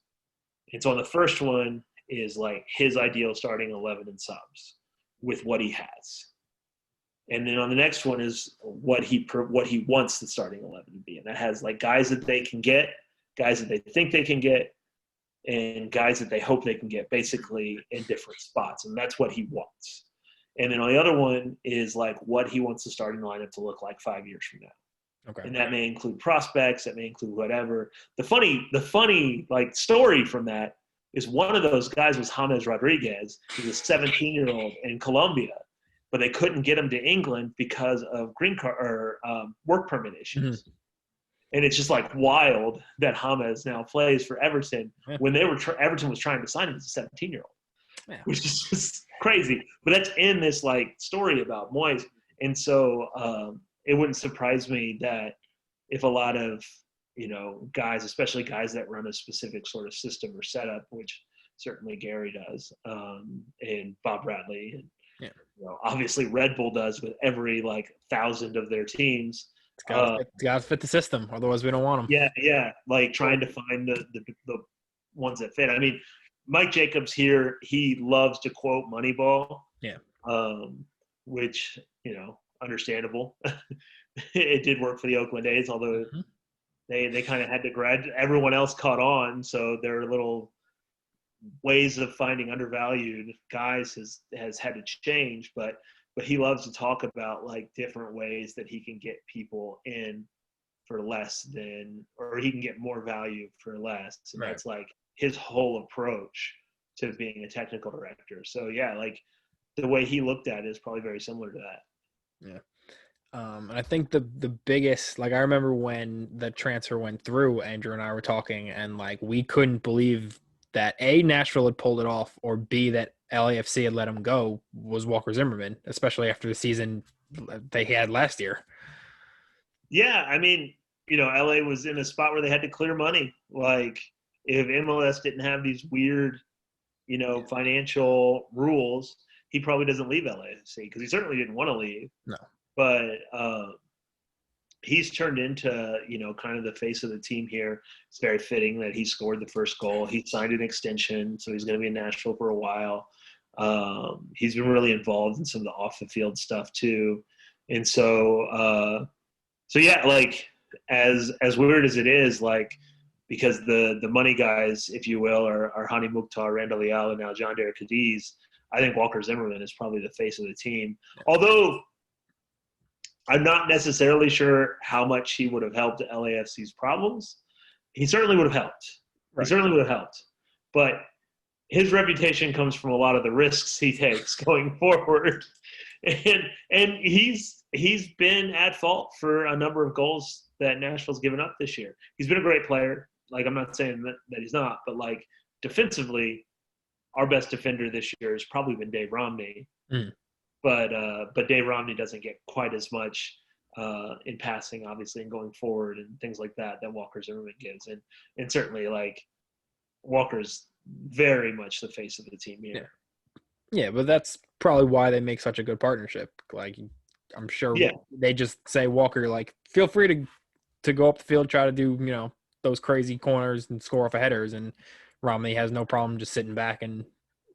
And so on the first one is like his ideal starting 11 and subs with what he has. And then on the next one is what he wants the starting 11 to be. And that has like guys that they can get, guys that they think they can get, and guys that they hope they can get, basically in different spots. And that's what he wants. And then on the other one is like what he wants the starting lineup to look like 5 years from now. Okay. And that may include prospects, that may include whatever. The funny like story from that is one of those guys was James Rodriguez. He's a 17-year-old in Colombia, but they couldn't get him to England because of green card or work permit issues. And it's just like wild that James now plays for Everton when Everton was trying to sign him as a 17-year-old, which is just crazy. But that's in this like story about Moyes. And so it wouldn't surprise me that if a lot of, guys, especially guys that run a specific sort of system or setup, which certainly Gary does, and Bob Bradley, and obviously Red Bull does with every like 1,000 of their teams. It's got to fit the system, otherwise we don't want them. Yeah, like trying to find the ones that fit. I mean, Mike Jacobs here, he loves to quote Moneyball. Yeah. Which, understandable. It did work for the Oakland A's, although they kind of had to everyone else caught on, so their little ways of finding undervalued guys has had to change, but he loves to talk about like different ways that he can get people in for less than, or he can get more value for less. And that's like his whole approach to being a technical director. So yeah, like the way he looked at it is probably very similar to that. Yeah. And I think the biggest, like I remember when the transfer went through, Andrew and I were talking, and like we couldn't believe that A, Nashville had pulled it off, or B, that LAFC had let him go, was Walker Zimmerman, especially after the season they had last year. Yeah, I mean, LA was in a spot where they had to clear money. Like if MLS didn't have these weird, financial rules, he probably doesn't leave LAFC because he certainly didn't want to leave. No. But he's turned into, kind of the face of the team here. It's very fitting that he scored the first goal. He signed an extension, so he's going to be in Nashville for a while. He's been really involved in some of the off-the-field stuff too. And so yeah, like as weird as it is, like because the money guys, if you will, are Hani Mukhtar, Randall Leal, and now John Derek Cadiz, I think Walker Zimmerman is probably the face of the team. Although I'm not necessarily sure how much he would have helped LAFC's problems. He certainly would have helped. Right. He certainly would have helped. But his reputation comes from a lot of the risks he takes going forward. And he's been at fault for a number of goals that Nashville's given up this year. He's been a great player. Like, I'm not saying that he's not, but like defensively, our best defender this year has probably been Dave Romney. But Dave Romney doesn't get quite as much in passing, obviously, and going forward and things like that Walker Zimmerman gives. And certainly, like, Walker's very much the face of the team here. Yeah, but that's probably why they make such a good partnership. Like, I'm sure they just say, Walker, like, feel free to go up the field, try to do, those crazy corners and score off of headers, and Romney has no problem just sitting back and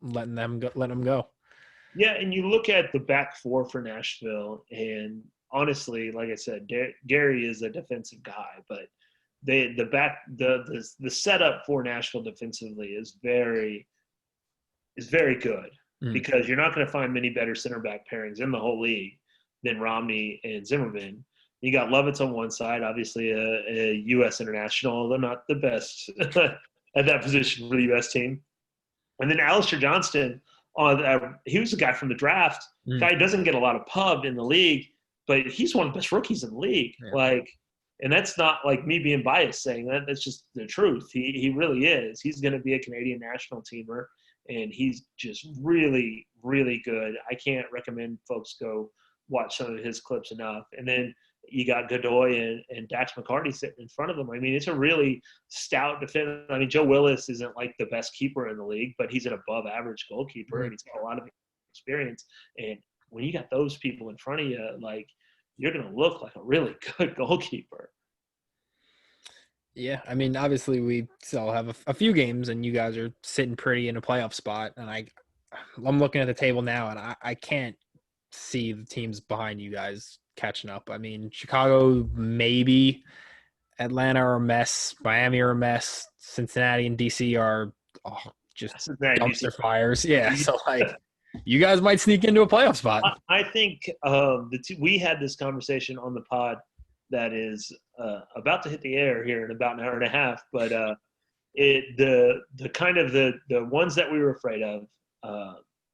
letting them go. Yeah, and you look at the back four for Nashville, and honestly, like I said, Gary is a defensive guy, but the setup for Nashville defensively is very good, because you're not going to find many better center back pairings in the whole league than Romney and Zimmerman. You got Lovitz on one side, obviously a U.S. international, although not the best at that position for the U.S. team. And then Alistair Johnston, he was a guy from the draft. Guy doesn't get a lot of pub in the league, but he's one of the best rookies in the league. Yeah. And that's not like me being biased saying that. That's just the truth. He really is. He's going to be a Canadian national teamer, and he's just really, really good. I can't recommend folks go watch some of his clips enough. And then you got Godoy and Dax McCarty sitting in front of them. I mean, it's a really stout defense. I mean, Joe Willis isn't like the best keeper in the league, but he's an above average goalkeeper, and he's got a lot of experience. And when you got those people in front of you, like, you're going to look like a really good goalkeeper. Yeah, I mean, obviously we still have a few games, and you guys are sitting pretty in a playoff spot. And I'm looking at the table now, and I can't see the teams behind you guys catching up. I mean, Chicago, maybe. Atlanta are a mess. Miami are a mess. Cincinnati and DC are just dumpster fires. Yeah, so you guys might sneak into a playoff spot. I think we had this conversation on the pod that is about to hit the air here in about an hour and a half. But the ones that we were afraid of,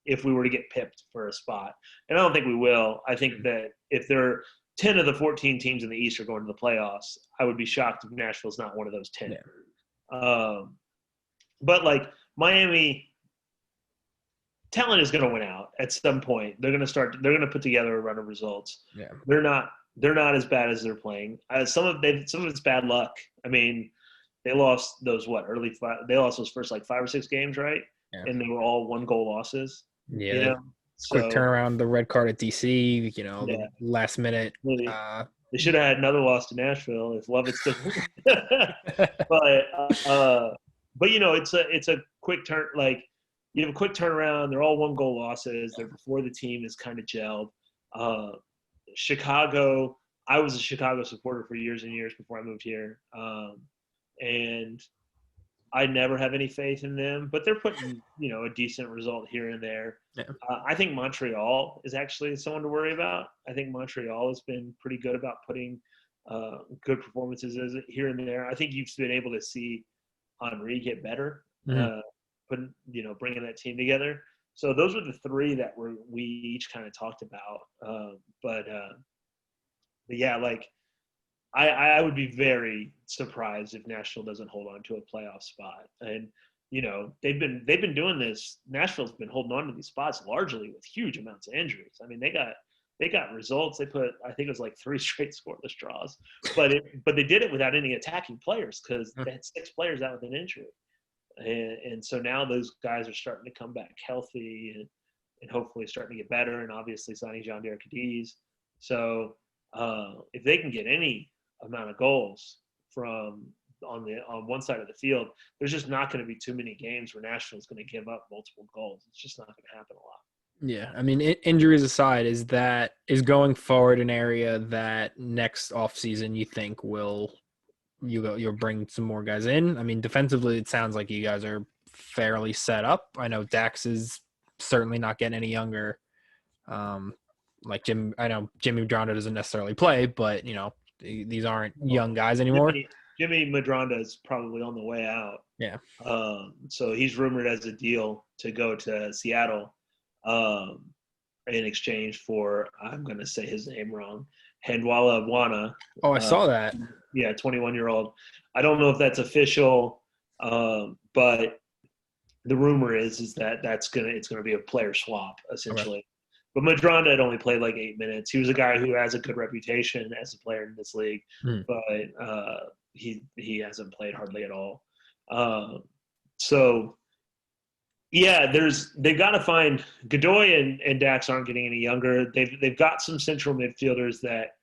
if we were to get pipped for a spot, and I don't think we will. I think that if there are 10 of the 14 teams in the East are going to the playoffs, I would be shocked if Nashville's not one of those 10. Yeah. But like Miami, talent is going to win out at some point. They're going to put together a run of results. Yeah. They're not as bad as they're playing. Some of it's bad luck. I mean, they lost those they lost those first like 5 or 6 games, right? Yeah. And they were all 1-goal losses. Yeah. Quick turnaround, the red card at DC, the last minute. They should have had another loss to Nashville if Lovitz didn't. But it's a quick turn. Like, you have a quick turnaround. They're all 1-goal losses. They're before the team is kind of gelled. Chicago, I was a Chicago supporter for years and years before I moved here. And I never have any faith in them, but they're putting, a decent result here and there. Yeah. I think Montreal is actually someone to worry about. I think Montreal has been pretty good about putting good performances here and there. I think you've been able to see Henry get better, bringing that team together. So those were the 3 that we each kind of talked about. But yeah, like, I would be very surprised if Nashville doesn't hold on to a playoff spot. And, they've been doing this. Nashville's been holding on to these spots largely with huge amounts of injuries. I mean, they got results. They put, I think it was like 3 straight scoreless draws, but they did it without any attacking players, because they had 6 players out with an injury. And so now those guys are starting to come back healthy and hopefully starting to get better, and obviously signing Jean-Derek Cadiz. So if they can get any amount of goals from on one side of the field, there's just not going to be too many games where Nashville's going to give up multiple goals. It's just not going to happen a lot. Yeah, I mean, injuries aside, is going forward an area that next offseason you think you'll bring some more guys in? I mean, defensively, it sounds like you guys are fairly set up. I know Dax is certainly not getting any younger. I know Jimmy Medranda doesn't necessarily play, but these aren't young guys anymore. Jimmy Medranda is probably on the way out. Yeah. So he's rumored as a deal to go to Seattle in exchange for, I'm going to say his name wrong, Handwala Wana. Oh, I saw that. Yeah, 21-year-old. I don't know if that's official, but the rumor is that it's gonna be a player swap essentially. But Madronda had only played like 8 minutes. He was a guy who has a good reputation as a player in this league, but he hasn't played hardly at all. So yeah, they've got to find Godoy and Dax aren't getting any younger. They've got some central midfielders that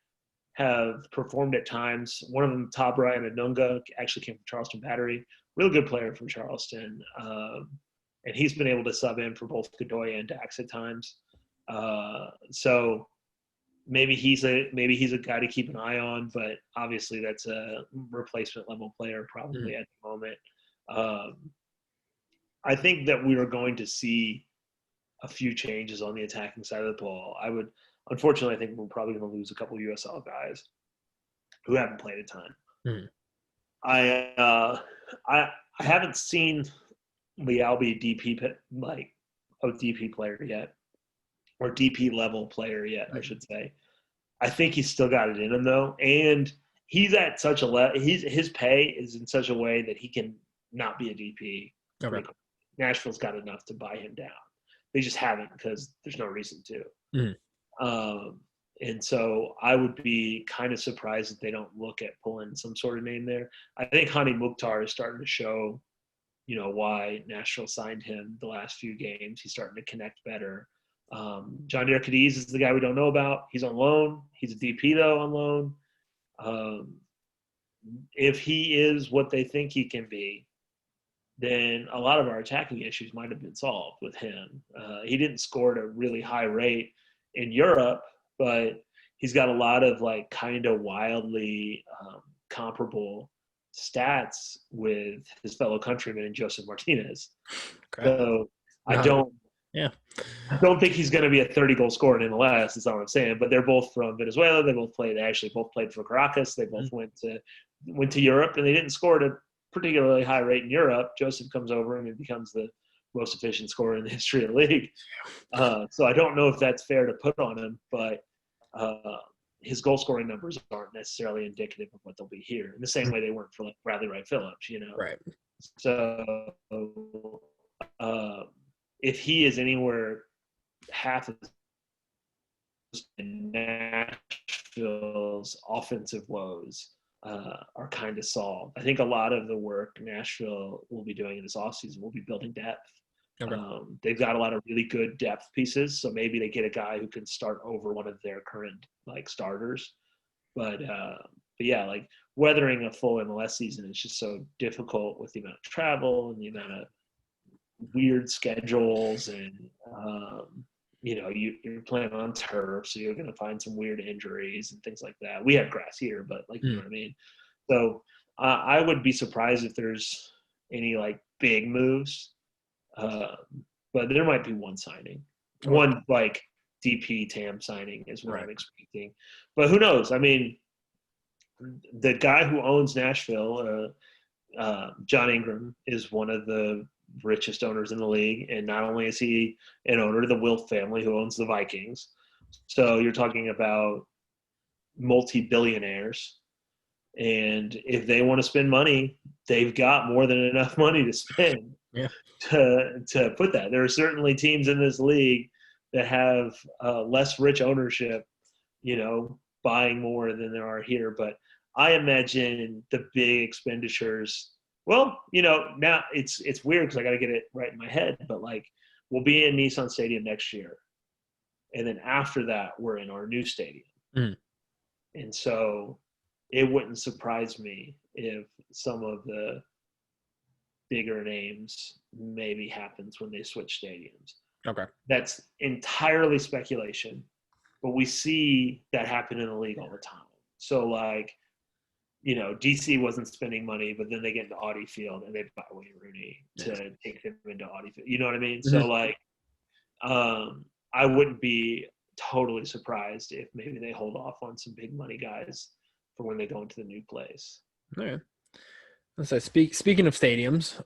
have performed at times. One of them, Tabra and Anunga, actually came from Charleston Battery. Real good player from Charleston, and he's been able to sub in for both Godoy and Dax at times. So maybe he's a guy to keep an eye on, but obviously that's a replacement level player probably at the moment. I think that we are going to see a few changes on the attacking side of the ball. Unfortunately, I think we're probably going to lose a couple of USL guys who haven't played a ton. I haven't seen Leal be DP like a DP player yet, or DP level player yet, I should say. I think he's still got it in him though, and he's at such a his pay is in such a way that he can not be a DP. Okay. Nashville's got enough to buy him down. They just haven't because there's no reason to. And so I would be kind of surprised if they don't look at pulling some sort of name there. I think Hani Mukhtar is starting to show, why Nashville signed him the last few games. He's starting to connect better. John Deere Cadiz is the guy we don't know about. He's on loan. He's a DP, though, on loan. If he is what they think he can be, then a lot of our attacking issues might have been solved with him. He didn't score at a really high rate in Europe, but he's got a lot of like kind of wildly comparable stats with his fellow countryman Joseph Martinez. Okay. So I don't think he's going to be a 30-goal scorer in MLS. That's all I'm saying. But they're both from Venezuela. They both played for Caracas. They both went to Europe, and they didn't score at a particularly high rate in Europe. Joseph comes over and he becomes the most efficient scorer in the history of the league. So I don't know if that's fair to put on him, but his goal scoring numbers aren't necessarily indicative of what they'll be here in the same way they weren't for like Bradley Wright Phillips, Right. So if he is anywhere half of Nashville's offensive woes are kind of solved. I think a lot of the work Nashville will be doing in this offseason will be building depth. Okay. They've got a lot of really good depth pieces, so maybe they get a guy who can start over one of their current like starters. But yeah, like weathering a full MLS season is just so difficult with the amount of travel and the amount of weird schedules, and you're playing on turf, so you're going to find some weird injuries and things like that. We have grass here, but like you know what I mean. So I would be surprised if there's any like big moves. But there might be one signing, one like DP TAM signing is what I'm expecting. But who knows? I mean, the guy who owns Nashville, John Ingram, is one of the richest owners in the league. And not only is he an owner of the Wilf family who owns the Vikings, so you're talking about multi-billionaires. And if they want to spend money, they've got more than enough money to spend. Yeah. To put that. There are certainly teams in this league that have less rich ownership, buying more than there are here. But I imagine the big expenditures, now it's weird because I got to get it right in my head, but like we'll be in Nissan Stadium next year. And then after that, we're in our new stadium. And so it wouldn't surprise me if some of the bigger names maybe happens when they switch stadiums. Okay. That's entirely speculation, but we see that happen in the league all the time. So like, DC wasn't spending money, but then they get into Audi Field and they buy Wayne Rooney to take them into Audi Field. You know what I mean? So like, I wouldn't be totally surprised if maybe they hold off on some big money guys for when they go into the new place. Yeah. So speaking of stadiums,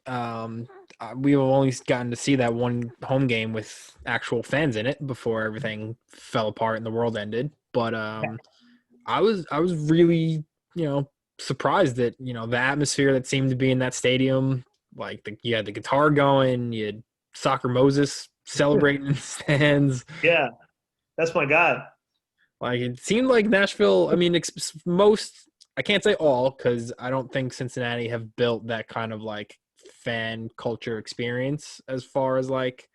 we've only gotten to see that one home game with actual fans in it before everything fell apart and the world ended. But I was really surprised that the atmosphere that seemed to be in that stadium, like you had the guitar going, you had Soccer Moses celebrating in the stands. Yeah. That's my guy. Like, it seemed like Nashville, I mean, most, I can't say all, because I don't think Cincinnati have built that kind of like fan culture experience as far as like,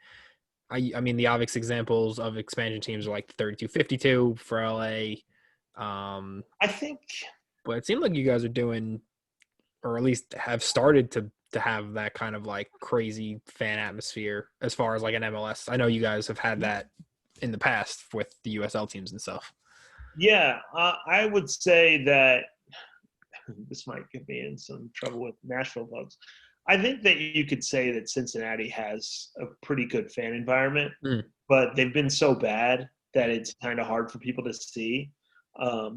I mean, the obvious examples of expansion teams are like 32-52 for LA. I think, But it seemed like you guys are doing, or at least have started to have that kind of like crazy fan atmosphere as far as like an MLS. I know you guys have had that in the past with the USL teams and stuff. yeah, I would say that this might get me in some trouble with Nashville folks. I think that you could say that Cincinnati has a pretty good fan environment, but they've been so bad that it's kind of hard for people to see.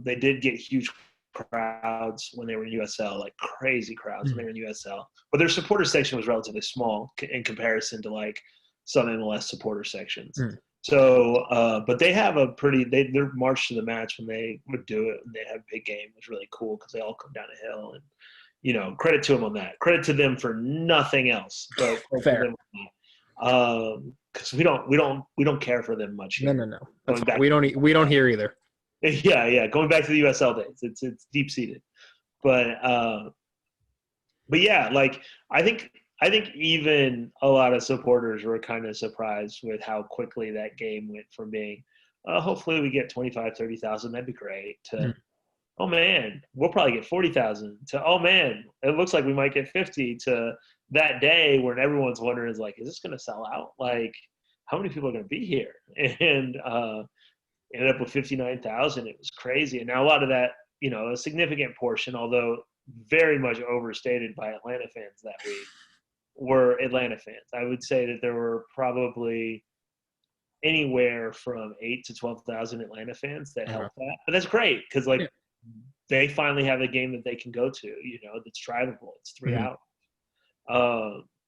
They did get huge crowds when they were in USL, like crazy crowds when they were in USL. But their supporter section was relatively small in comparison to like some MLS supporter sections. So, but they have a pretty, their march to the match when they would do it and they had a big game was really cool because they all come down a hill and, you know, credit to them on that. Credit to them for nothing else. But Fair. Because we don't care for them much here. No. We don't hear either. Yeah. Going back to the USL days, it's deep seated. But yeah, like I think even a lot of supporters were kind of surprised with how quickly that game went from being, hopefully we get 25, 30,000, that'd be great, to, oh man, we'll probably get 40,000, to, oh man, it looks like we might get 50, to that day when everyone's wondering, is like, is this going to sell out? Like, how many people are going to be here? And ended up with 59,000. It was crazy. And now a lot of that, you know, a significant portion, although very much overstated by Atlanta fans that week, were Atlanta fans. I would say that there were probably anywhere from 8 to 12,000 Atlanta fans that helped that. But that's great because, like, they finally have a game that they can go to, you know, that's drivable. It's 3 hours.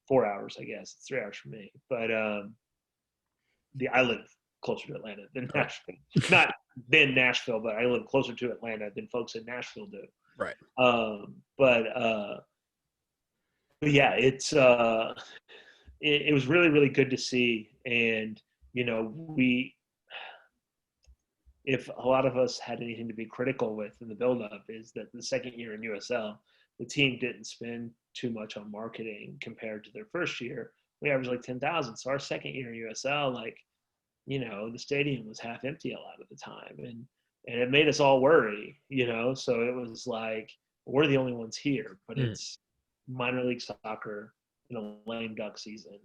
4 hours, I guess. It's 3 hours for me. But I live closer to Atlanta than Nashville. Not than Nashville, but I live closer to Atlanta than folks in Nashville do. Right. But yeah, it was really, really good to see. And, you know, if a lot of us had anything to be critical with in the buildup, is that the second year in USL, the team didn't spend too much on marketing compared to their first year. We averaged like 10,000. So our second year in USL, like, you know, the stadium was half empty a lot of the time. And it made us all worry, you know? So it was like, we're the only ones here, but it's minor league soccer in a lame duck season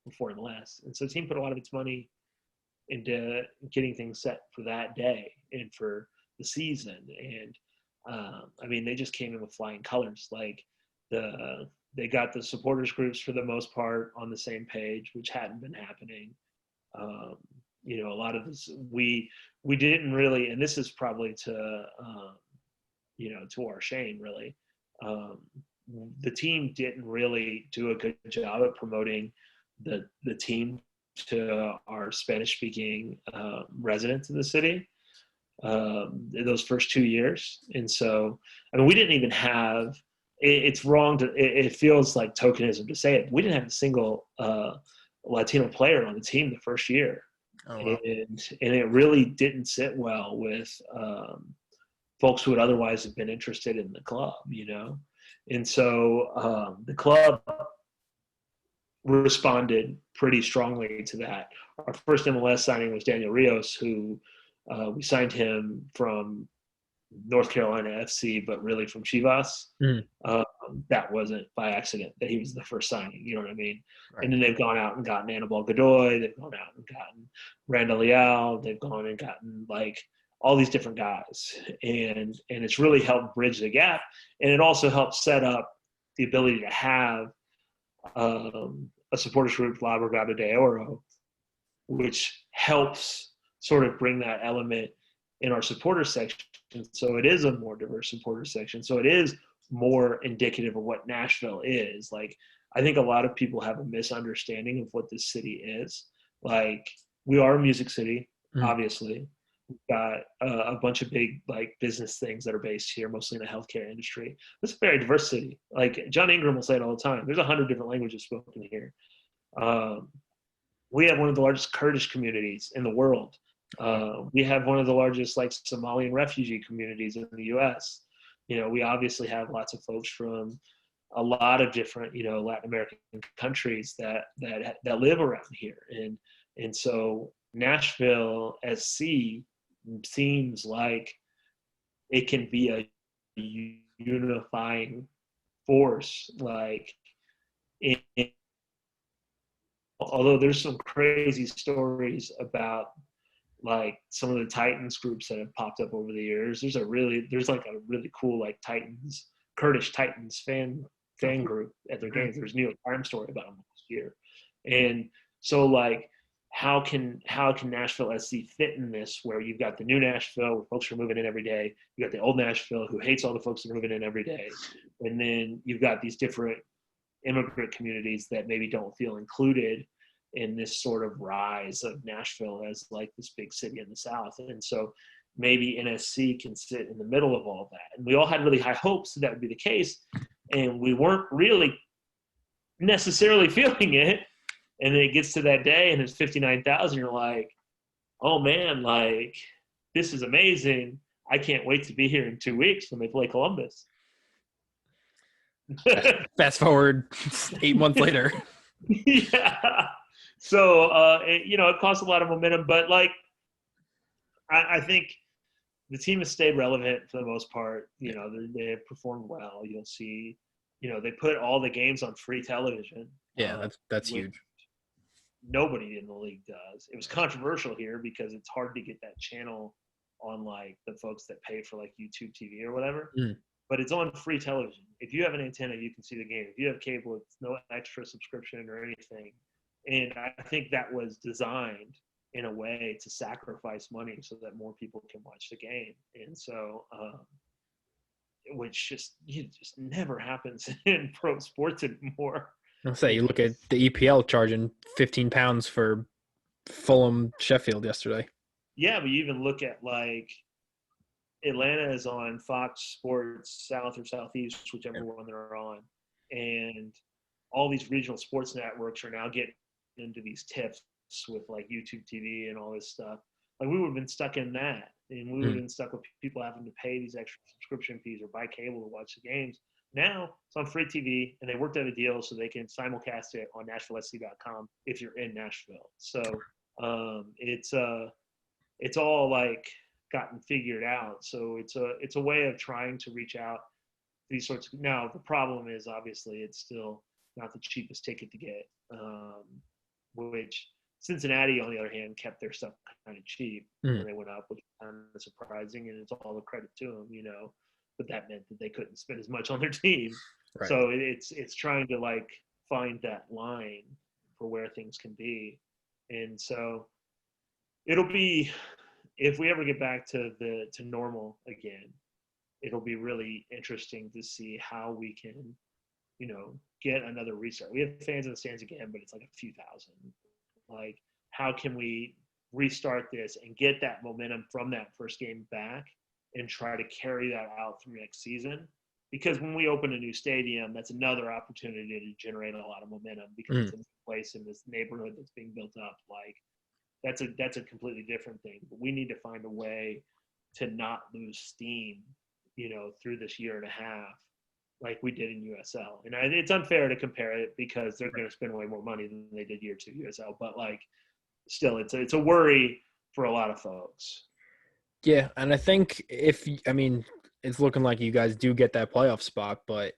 before MLS. And so the team put a lot of its money into getting things set for that day and for the season. And I mean, they just came in with flying colors. Like they got the supporters groups for the most part on the same page, which hadn't been happening. You know, a lot of this, we didn't really, and this is probably to, you know, to our shame, really. The team didn't really do a good job at promoting the team to our Spanish-speaking residents in the city in those first 2 years. And so, I mean, we didn't even have, it's wrong to, it feels like tokenism to say it. We didn't have a single Latino player on the team the first year. Oh, wow. And it really didn't sit well with folks who would otherwise have been interested in the club, you know? And so the club responded pretty strongly to that. Our first MLS signing was Daniel Rios, who we signed him from North Carolina FC, but really from Chivas. That wasn't by accident that he was the first signing, you know what I mean? Right. And then they've gone out and gotten Anibal Godoy, they've gone out and gotten Randall Leal, they've gone and gotten like all these different guys. And it's really helped bridge the gap. And it also helped set up the ability to have a supporters group, La Brigada de Oro, which helps sort of bring that element in our supporter section. So it is a more diverse supporter section. So it is more indicative of what Nashville is. Like, I think a lot of people have a misunderstanding of what this city is. Like, we are a music city, obviously. We've got a bunch of big, like, business things that are based here, mostly in the healthcare industry. It's a very diverse city. Like, John Ingram will say it all the time. There's 100 different languages spoken here. We have one of the largest Kurdish communities in the world. We have one of the largest like Somalian refugee communities in the U.S. We obviously have lots of folks from a lot of different, Latin American countries that live around here. And so Nashville SC seems like it can be a unifying force. Like, although there's some crazy stories about like some of the Titans groups that have popped up over the years. There's like a really cool like Kurdish Titans fan group at their games. There's a New York Times story about them last year. And so like, how can Nashville SC fit in this, where you've got the new Nashville where folks are moving in every day, you got the old Nashville who hates all the folks that are moving in every day, and then you've got these different immigrant communities that maybe don't feel included in this sort of rise of Nashville as like this big city in the South. And so maybe NSC can sit in the middle of all that. And we all had really high hopes that would be the case, and we weren't really necessarily feeling it. And then it gets to that day and it's 59,000. You're like, oh man, like this is amazing. I can't wait to be here in 2 weeks when they play Columbus. Fast forward 8 months later. Yeah. So, it costs a lot of momentum, but like, I think the team has stayed relevant for the most part. They have performed well. You'll see, they put all the games on free television. Yeah, that's huge. Nobody in the league does. It was controversial here because it's hard to get that channel on like the folks that pay for like YouTube TV or whatever. But it's on free television. If you have an antenna, you can see the game. If you have cable, it's no extra subscription or anything. And I think that was designed in a way to sacrifice money so that more people can watch the game. And so, which just never happens in pro sports anymore. I'll say, you look at the EPL charging £15 for Fulham Sheffield yesterday. Yeah, but you even look at like Atlanta is on Fox Sports South or Southeast, whichever one they're on, and all these regional sports networks are now getting into these tips with like YouTube TV and all this stuff. Like we would have been stuck in that, and we would have been stuck with people having to pay these extra subscription fees or buy cable to watch the games. Now it's on free TV, and they worked out a deal so they can simulcast it on NashvilleSC.com if you're in Nashville. So it's all like gotten figured out. So it's a way of trying to reach out to these sorts of. Now the problem is obviously it's still not the cheapest ticket to get, which Cincinnati on the other hand kept their stuff kind of cheap when they went up, which is kind of surprising, and it's all the credit to them, But that meant that they couldn't spend as much on their team. Right. So it's trying to like find that line for where things can be. And so it'll be, if we ever get back to normal again, it'll be really interesting to see how we can, get another restart. We have fans in the stands again, but it's like a few thousand. Like, how can we restart this and get that momentum from that first game back and try to carry that out through next season? Because when we open a new stadium, that's another opportunity to generate a lot of momentum because it's in this place in this neighborhood that's being built up. Like, that's a completely different thing. But we need to find a way to not lose steam, through this year and a half like we did in USL. And it's unfair to compare it because they're going to spend way more money than they did year 2 USL. But, like, still, it's a worry for a lot of folks. Yeah, and I think it's looking like you guys do get that playoff spot, but,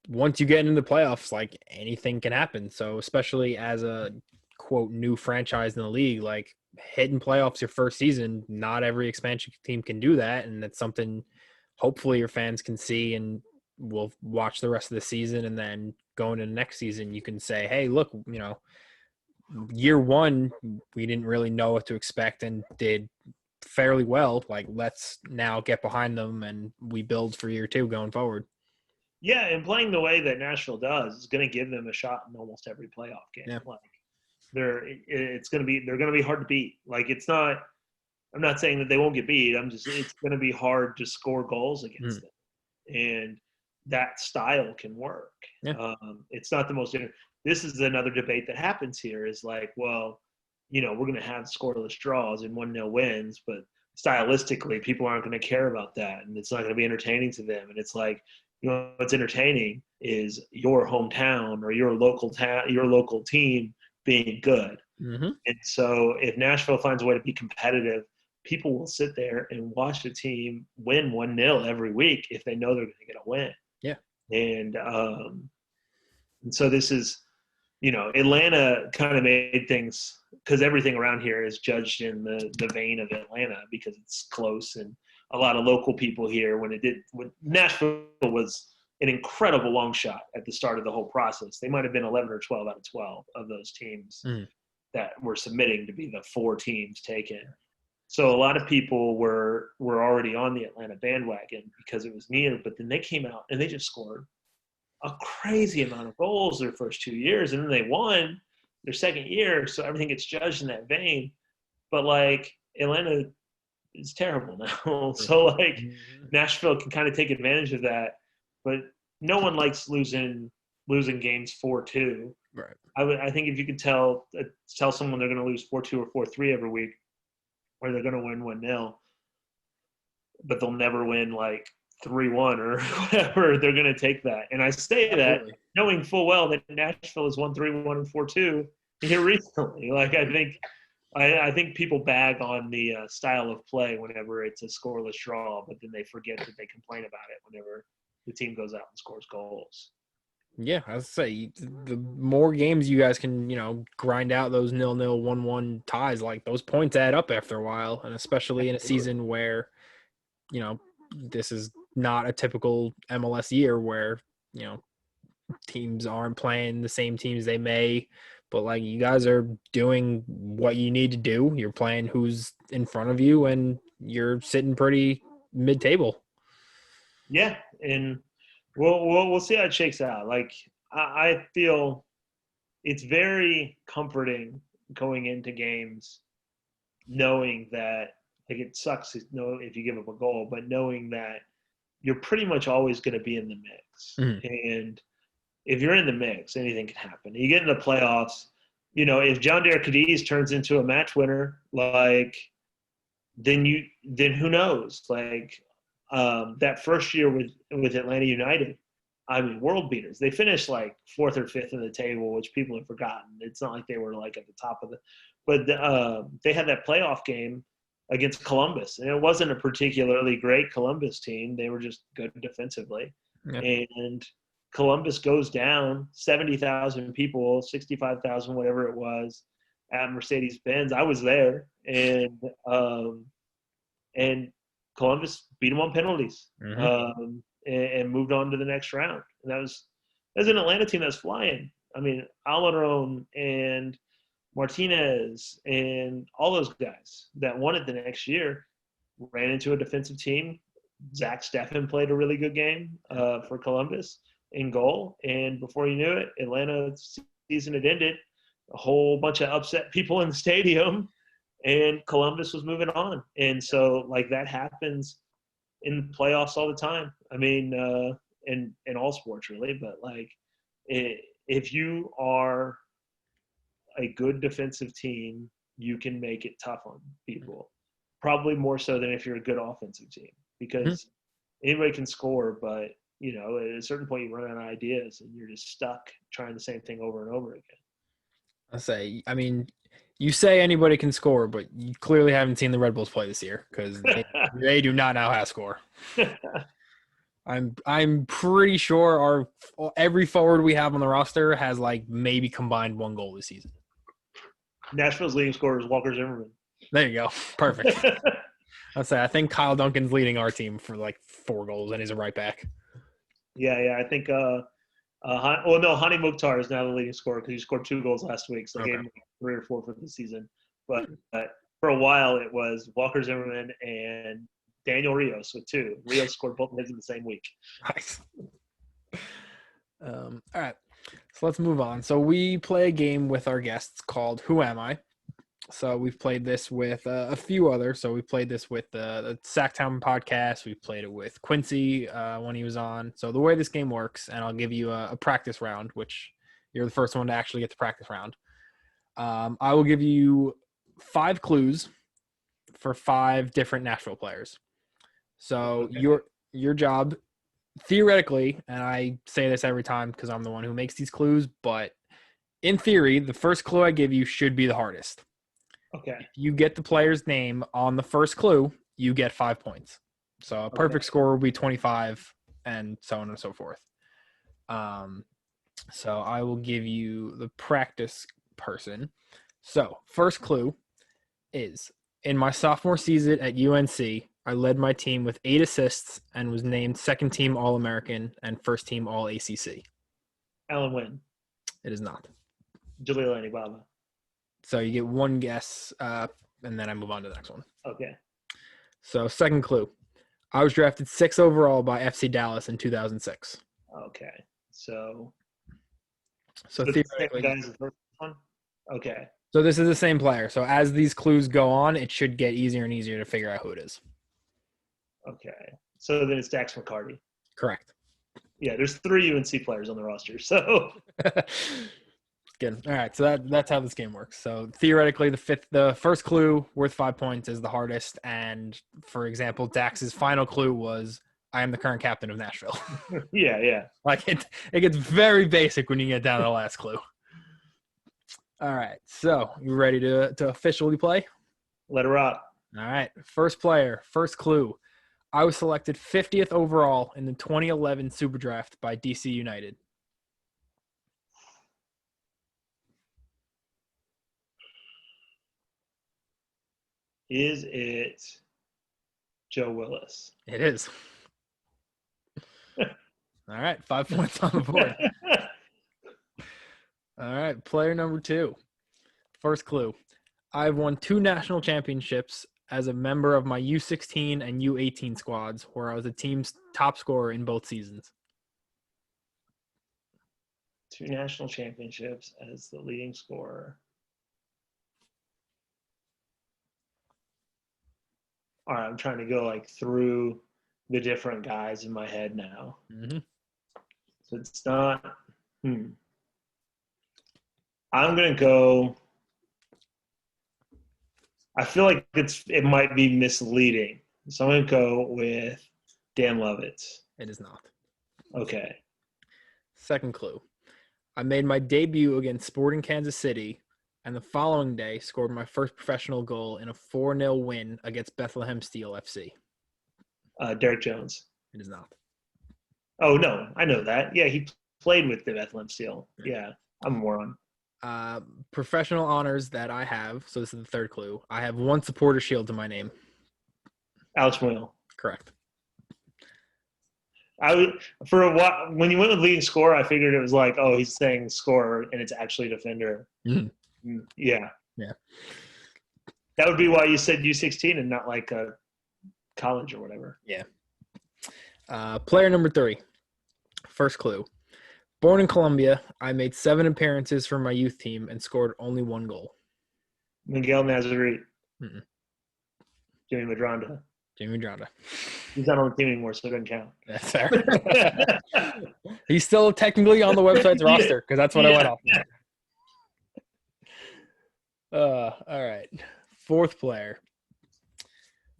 once you get into the playoffs, like, anything can happen. So especially as a, quote, new franchise in the league, like, hitting playoffs your first season, not every expansion team can do that, and that's something hopefully your fans can see and will watch the rest of the season, and then going into the next season, you can say, hey, look, year one, we didn't really know what to expect and did fairly well. Like, let's now get behind them and we build for year two going forward. Yeah, and playing the way that Nashville does is going to give them a shot in almost every playoff game. Yeah. Like, they're going to be hard to beat. Like, I'm not saying that they won't get beat. It's going to be hard to score goals against them. And that style can work. Yeah. It's not the most – this is another debate that happens here is like, well, we're going to have scoreless draws and 1-0 wins, but stylistically, people aren't going to care about that, and it's not going to be entertaining to them. And it's like, what's entertaining is your hometown or your local team being good. Mm-hmm. And so if Nashville finds a way to be competitive, people will sit there and watch the team win 1-0 every week if they know they're going to get a win. Yeah. And so this is, Atlanta kind of made things, because everything around here is judged in the vein of Atlanta because it's close, and a lot of local people here when Nashville was an incredible long shot at the start of the whole process. They might have been 11 or 12 out of 12 of those teams that were submitting to be the 4 teams taken. So a lot of people were already on the Atlanta bandwagon because it was near, but then they came out and they just scored a crazy amount of goals their first 2 years, and then they won their second year, so everything gets judged in that vein. But like Atlanta is terrible now, so like Nashville can kind of take advantage of that. But no one likes losing games 4-2. Right. I think if you could tell someone they're going to lose 4-2 or 4-3 every week, or they're going to win 1-0, but they'll never win like 3-1 or whatever, they're going to take that. And I say that knowing full well that Nashville has won 3-1 and 4-2 here recently. Like I think people bag on the style of play whenever it's a scoreless draw, but then they forget that they complain about it whenever the team goes out and scores goals. Yeah, I was say the more games you guys can, grind out those 0-0, 1-1 ties, like those points add up after a while, and especially in a season where, this is not a typical MLS year where, teams aren't playing the same teams they may, but like you guys are doing what you need to do. You're playing who's in front of you, and you're sitting pretty mid-table. Yeah, and we'll see how it shakes out. Like I feel it's very comforting going into games knowing that, like, it sucks if you give up a goal, but knowing that you're pretty much always going to be in the mix. And if you're in the mix, anything can happen. You get in the playoffs, if John Deere Cadiz turns into a match winner, like then who knows? Like that first year with Atlanta United, I mean, world beaters. They finished like 4th or 5th in the table, which people have forgotten. It's not like they were like at the top of but they had that playoff game against Columbus, and it wasn't a particularly great Columbus team. They were just good defensively. Yeah. And Columbus goes down 70,000 people, 65,000, whatever it was, at Mercedes-Benz. I was there, and Columbus beat them on penalties, and moved on to the next round. And that was an Atlanta team that's flying. I mean, Almiron and Martinez and all those guys that won it the next year ran into a defensive team. Zach Steffen played a really good game for Columbus in goal. And before you knew it, Atlanta's season had ended. A whole bunch of upset people in the stadium, and Columbus was moving on. And so, like, that happens in the playoffs all the time. I mean, in all sports really, but like if you are a good defensive team, you can make it tough on people, probably more so than if you're a good offensive team, because anybody can score, but at a certain point you run out of ideas and you're just stuck trying the same thing over and over again. I mean, you say anybody can score, but you clearly haven't seen the Red Bulls play this year, because they do not know how to score. I'm pretty sure every forward we have on the roster has like maybe combined 1 goal this season. Nashville's leading scorer is Walker Zimmerman. There you go. Perfect. I think Kyle Duncan's leading our team for like 4 goals, and he's a right back. Yeah. I think Hani Mukhtar is now the leading scorer because he scored 2 goals last week, so they gave him 3 or 4 for the season. But for a while it was Walker Zimmerman and Daniel Rios with 2. Rios scored both of his in the same week. Nice. All right. So let's move on. So we play a game with our guests called Who Am I? So we've played this with a few others. So we played this with the Sacktown podcast. We played it with Quincy when he was on. So the way this game works, and I'll give you a practice round, which you're the first one to actually get the practice round. I will give you 5 clues for 5 different Nashville players. So your job, theoretically, and I say this every time because I'm the one who makes these clues, but in theory, the first clue I give you should be the hardest. Okay. If you get the player's name on the first clue, you get 5 points. So a perfect score will be 25 and so on and so forth. So I will give you the practice person. So first clue is, in my sophomore season at UNC, I led my team with 8 assists and was named second team All-American and first team All-ACC. Alan Wynn. It is not. Jaleel Baba. So you get one guess, and then I move on to the next one. Okay. So second clue. I was drafted 6th overall by FC Dallas in 2006. Okay. So theoretically, guys, the first one? Okay. so this is the same player. So as these clues go on, it should get easier and easier to figure out who it is. Okay. So then it's Dax McCarty. Correct. Yeah, there's 3 UNC players on the roster. So good. All right. So that's how this game works. So theoretically, the first clue worth 5 points is the hardest. And for example, Dax's final clue was, I am the current captain of Nashville. yeah. Like it gets very basic when you get down to the last clue. All right. So you ready to officially play? Let her rock. All right. First player, first clue. I was selected 50th overall in the 2011 Super Draft by DC United. Is it Joe Willis? It is. All right. 5 points on the board. All right. Player number 2. First clue. I've won 2 national championships as a member of my U16 and U18 squads, where I was the team's top scorer in both seasons. 2 national championships as the leading scorer. All right, I'm trying to go through the different guys in my head now. Mm-hmm. So it's not. I'm gonna go. I feel like it might be misleading, so I'm gonna go with Dan Lovitz. It is not. Okay. Second clue. I made my debut against Sporting Kansas City, and the following day scored my first professional goal in a 4-0 win against Bethlehem Steel FC. Derek Jones. It is not. Oh, no. I know that. Yeah, he played with the Bethlehem Steel. Yeah, I'm a moron. Professional honors that I have, so this is the third clue. I have 1 supporter shield to my name. Alex Moyle. Correct. When you went with leading scorer, I figured it was like, oh, he's saying scorer, and it's actually defender. Mm-hmm. Yeah. That would be why you said U16 and not like a college or whatever. Yeah. Player number 3. First clue. Born in Colombia, I made 7 appearances for my youth team and scored only 1 goal. Miguel Nazarit. Mm-mm. Jimmy Madronda. Jimmy Madronda. He's not on the team anymore, so it doesn't count. That's fair. He's still technically on the website's roster because that's what I went off. All right. 4th player.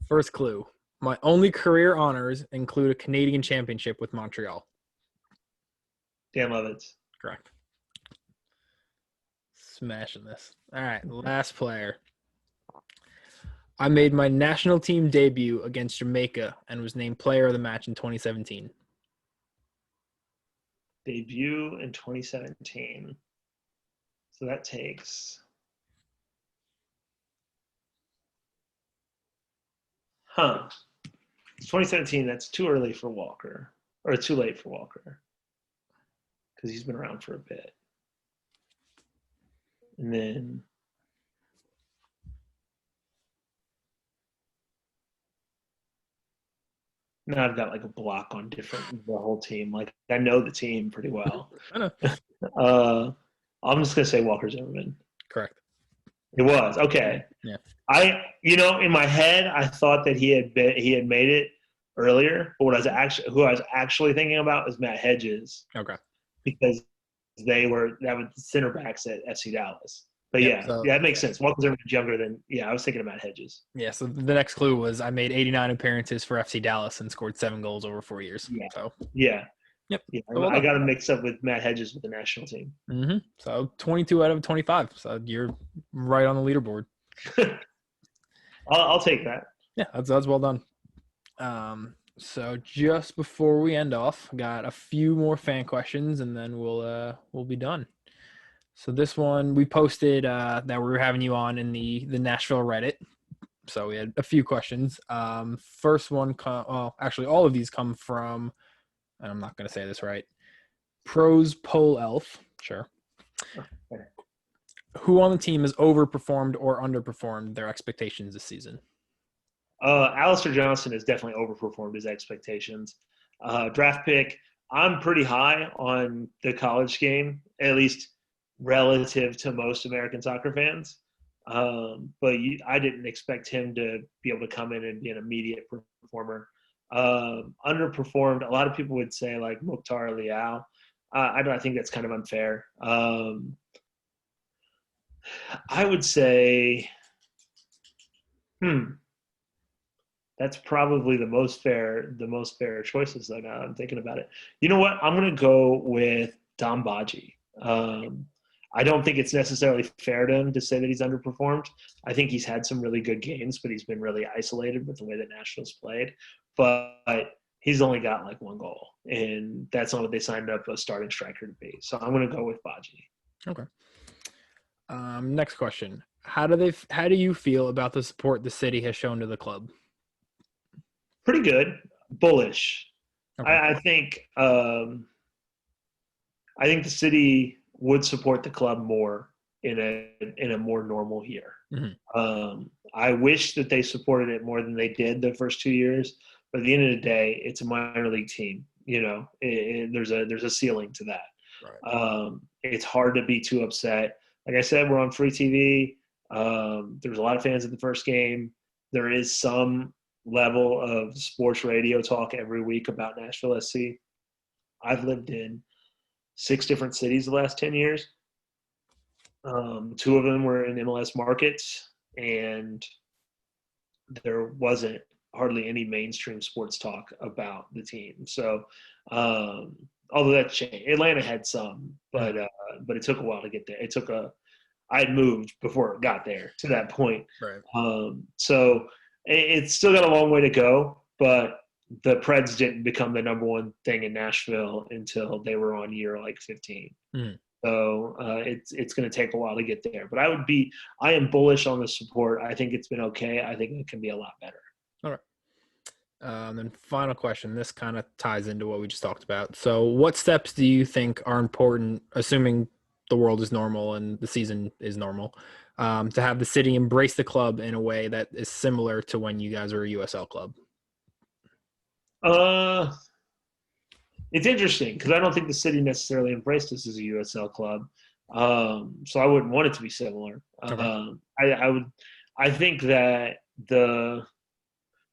First clue. My only career honors include a Canadian championship with Montreal. Dan Lovitz. Correct. Smashing this. All right. Last player. I made my national team debut against Jamaica and was named player of the match in 2017. Debut in 2017. So that takes. 2017, that's too early for Walker. Or too late for Walker. Because he's been around for a bit. And then. Now I've got like a block on the whole team. Like I know the team pretty well. I know. I'm just gonna say Walker Zimmerman. Correct. It was okay. Yeah. In my head, I thought that he had made it earlier, but who I was actually thinking about was Matt Hedges. Okay. Because that was center backs at FC Dallas. But Yep, yeah, it makes sense. Walker Zimmerman's younger than I was thinking about Hedges. Yeah, so the next clue was I made 89 appearances for FC Dallas and scored 7 goals over 4 years. Yeah. So Yeah. yep. Yeah. So well I got to mix up with Matt Hedges with the national team. Mm-hmm. So 22 out of 25. So you're right on the leaderboard. I'll take that. Yeah, that's well done. So just before we end off, got a few more fan questions, and then we'll be done. So this one we posted that we were having you on in the Nashville Reddit. So we had a few questions. First one, actually all of these come from, and I'm not going to say this right, Pros Pole Elf. Sure. Okay. Who on the team has overperformed or underperformed their expectations this season? Alistair Johnson has definitely overperformed his expectations. Draft pick, I'm pretty high on the college game, at least relative to most American soccer fans. But I didn't expect him to be able to come in and be an immediate performer. Underperformed, a lot of people would say like Mukhtar Liao. I think that's kind of unfair. I would say, that's probably the most fair choices though. Now I'm thinking about it. You know what? I'm going to go with Dom Baji. I don't think it's necessarily fair to him to say that he's underperformed. I think he's had some really good games, but he's been really isolated with the way that Nashville's played. But he's only got like 1 goal, and that's not what they signed up a starting striker to be. So I'm going to go with Baji. Okay. Next question. How do you feel about the support the city has shown to the club? Pretty good. Bullish. Okay. I think the city would support the club more in a more normal year. Mm-hmm. I wish that they supported it more than they did the first 2 years, but at the end of the day, it's a minor league team. You know, there's a ceiling to that. Right. It's hard to be too upset. Like I said, we're on free TV. There's a lot of fans at the first game. There is some level of sports radio talk every week about Nashville SC. I've lived in 6 different cities the last 10 years. 2 of them were in MLS markets, and there wasn't hardly any mainstream sports talk about the team. So, although that changed, Atlanta had some, but it took a while to get there. I had moved before it got there to that point. Right. So it's still got a long way to go, but the Preds didn't become the number one thing in Nashville until they were on year like 15. Mm. So it's going to take a while to get there. But I am bullish on the support. I think it's been okay. I think it can be a lot better. All right. Then final question. This kind of ties into what we just talked about. So what steps do you think are important, assuming the world is normal and the season is normal, to have the city embrace the club in a way that is similar to when you guys were a USL club? It's interesting because I don't think the city necessarily embraced us as a USL club. So I wouldn't want it to be similar. Okay. I think that the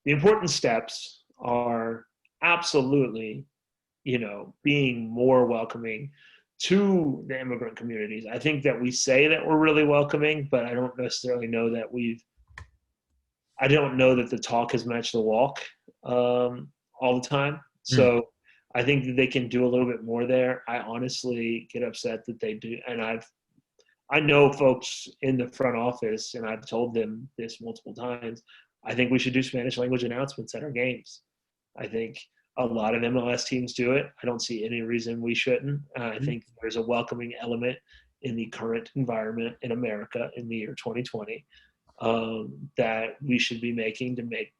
important steps are absolutely, being more welcoming to the immigrant communities. I think that we say that we're really welcoming, but I don't necessarily know that I don't know that the talk has matched the walk all the time. So I think that they can do a little bit more there. I honestly get upset that they do. And I know folks in the front office, and I've told them this multiple times, I think we should do Spanish language announcements at our games. I think a lot of MLS teams do it. I don't see any reason we shouldn't. I think there's a welcoming element in the current environment in America in the year 2020 that we should be making to make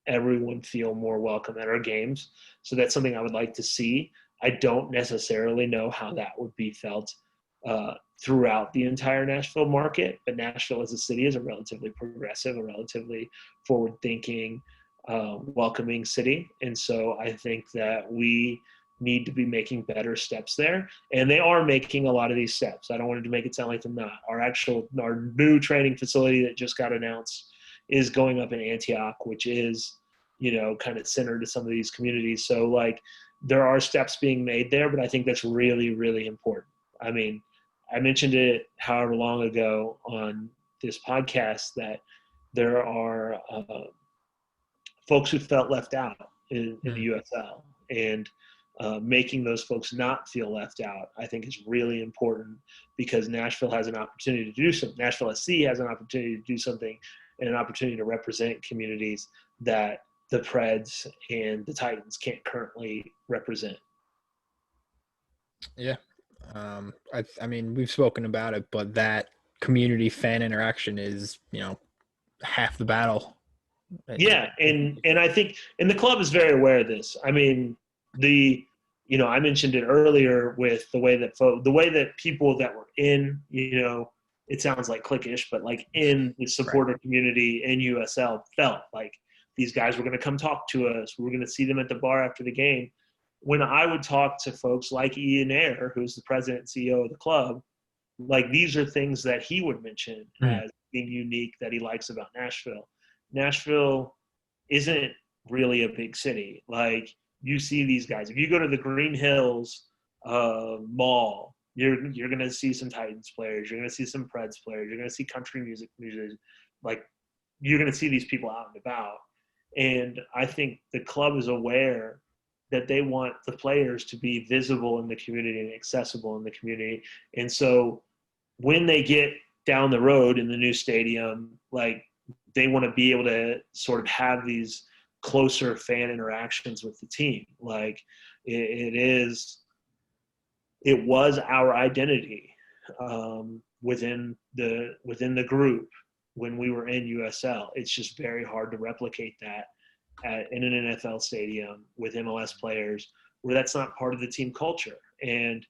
everyone feel more welcome at our games. So that's something I would like to see. I don't necessarily know how that would be felt throughout the entire Nashville market, but Nashville as a city is a relatively progressive, a relatively forward-thinking, welcoming city. And so I think that we need to be making better steps there. And they are making a lot of these steps. I don't want to make it sound like they're not. Our new training facility that just got announced is going up in Antioch, which is, kind of centered to some of these communities. So like there are steps being made there, but I think that's really, really important. I mean, I mentioned it however long ago on this podcast that there are folks who felt left out in the USL, and making those folks not feel left out, I think, is really important, because Nashville has an opportunity to do something. Nashville SC has an opportunity to do something, and an opportunity to represent communities that the Preds and the Titans can't currently represent. Yeah. I mean, we've spoken about it, but that community fan interaction is, half the battle. Yeah, and I think, and the club is very aware of this. I mean, I mentioned it earlier with the way that people that were in, it sounds like cliquish, but like in the supporter community in USL felt like these guys were going to come talk to us. We were going to see them at the bar after the game. When I would talk to folks like Ian Ayre, who's the president and CEO of the club, like these are things that he would mention as being unique that he likes about Nashville. Nashville isn't really a big city. Like, you see these guys. If you go to the Green Hills Mall, you're going to see some Titans players. You're going to see some Preds players. You're going to see country music. Like, you're going to see these people out and about. And I think the club is aware that they want the players to be visible in the community and accessible in the community. And so when they get down the road in the new stadium, like, they want to be able to sort of have these closer fan interactions with the team. Like, it was our identity within the group when we were in USL. It's just very hard to replicate that in an NFL stadium with MLS players, where that's not part of the team culture. And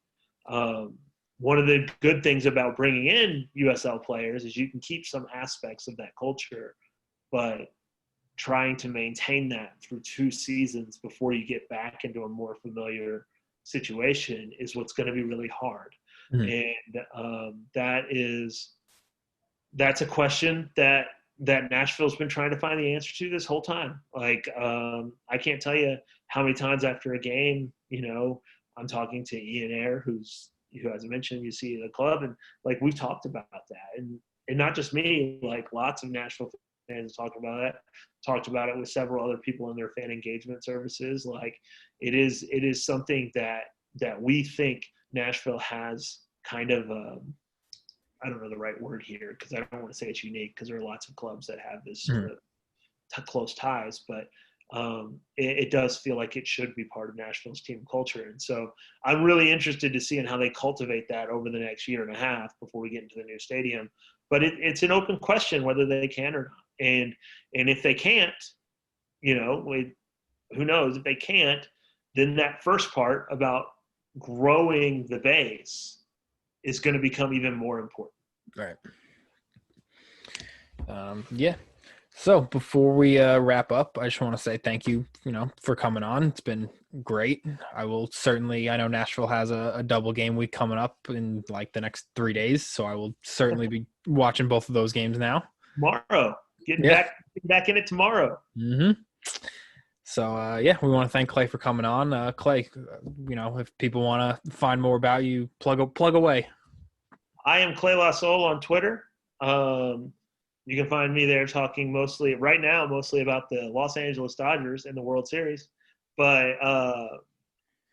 one of the good things about bringing in USL players is you can keep some aspects of that culture, but trying to maintain that through 2 seasons before you get back into a more familiar situation is what's going to be really hard. And that's a question that Nashville's been trying to find the answer to this whole time. Like, I can't tell you how many times after a game, I'm talking to Ian Ayre, who, as I mentioned, you see the club, and like, we've talked about that, and not just me, like lots of Nashville fans talked about it with several other people in their fan engagement services. Like, it is something that we think Nashville has kind of I don't know the right word here, because I don't want to say it's unique, because there are lots of clubs that have this sort of close ties, but it does feel like it should be part of Nashville's team culture. And so I'm really interested to see how they cultivate that over the next year and a half before we get into the new stadium. But it's an open question whether they can or not. And if they can't, who knows? If they can't, then that first part about growing the base is going to become even more important. Right. Yeah. So before we wrap up, I just want to say thank you, for coming on. It's been great. I know Nashville has a double game week coming up in like the next 3 days. So I will certainly be watching both of those games now. Tomorrow. Getting back in it tomorrow. So, we want to thank Clay for coming on. Clay, if people want to find more about you, plug away. I am Clay Lasol on Twitter. You can find me there talking mostly about the Los Angeles Dodgers and the World Series. But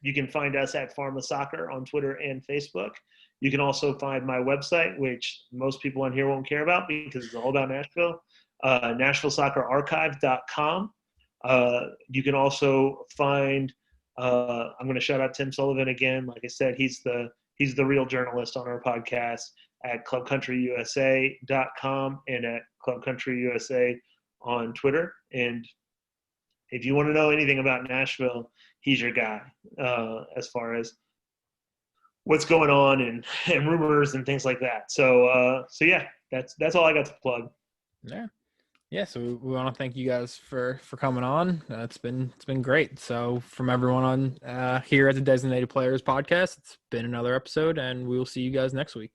you can find us at Pharmaceutical Soccer on Twitter and Facebook. You can also find my website, which most people on here won't care about because it's all about Nashville, NashvilleSoccerArchive.com. You can also find I'm going to shout out Tim Sullivan again. Like I said, he's the real journalist on our podcast at ClubCountryUSA.com and at ClubCountryUSA on Twitter. And if you want to know anything about Nashville, he's your guy as far as what's going on and rumors and things like that. So yeah, that's all I got to plug. Yeah. So we want to thank you guys for coming on. It's been great. So from everyone on here at the Designated Players Podcast, it's been another episode, and we will see you guys next week.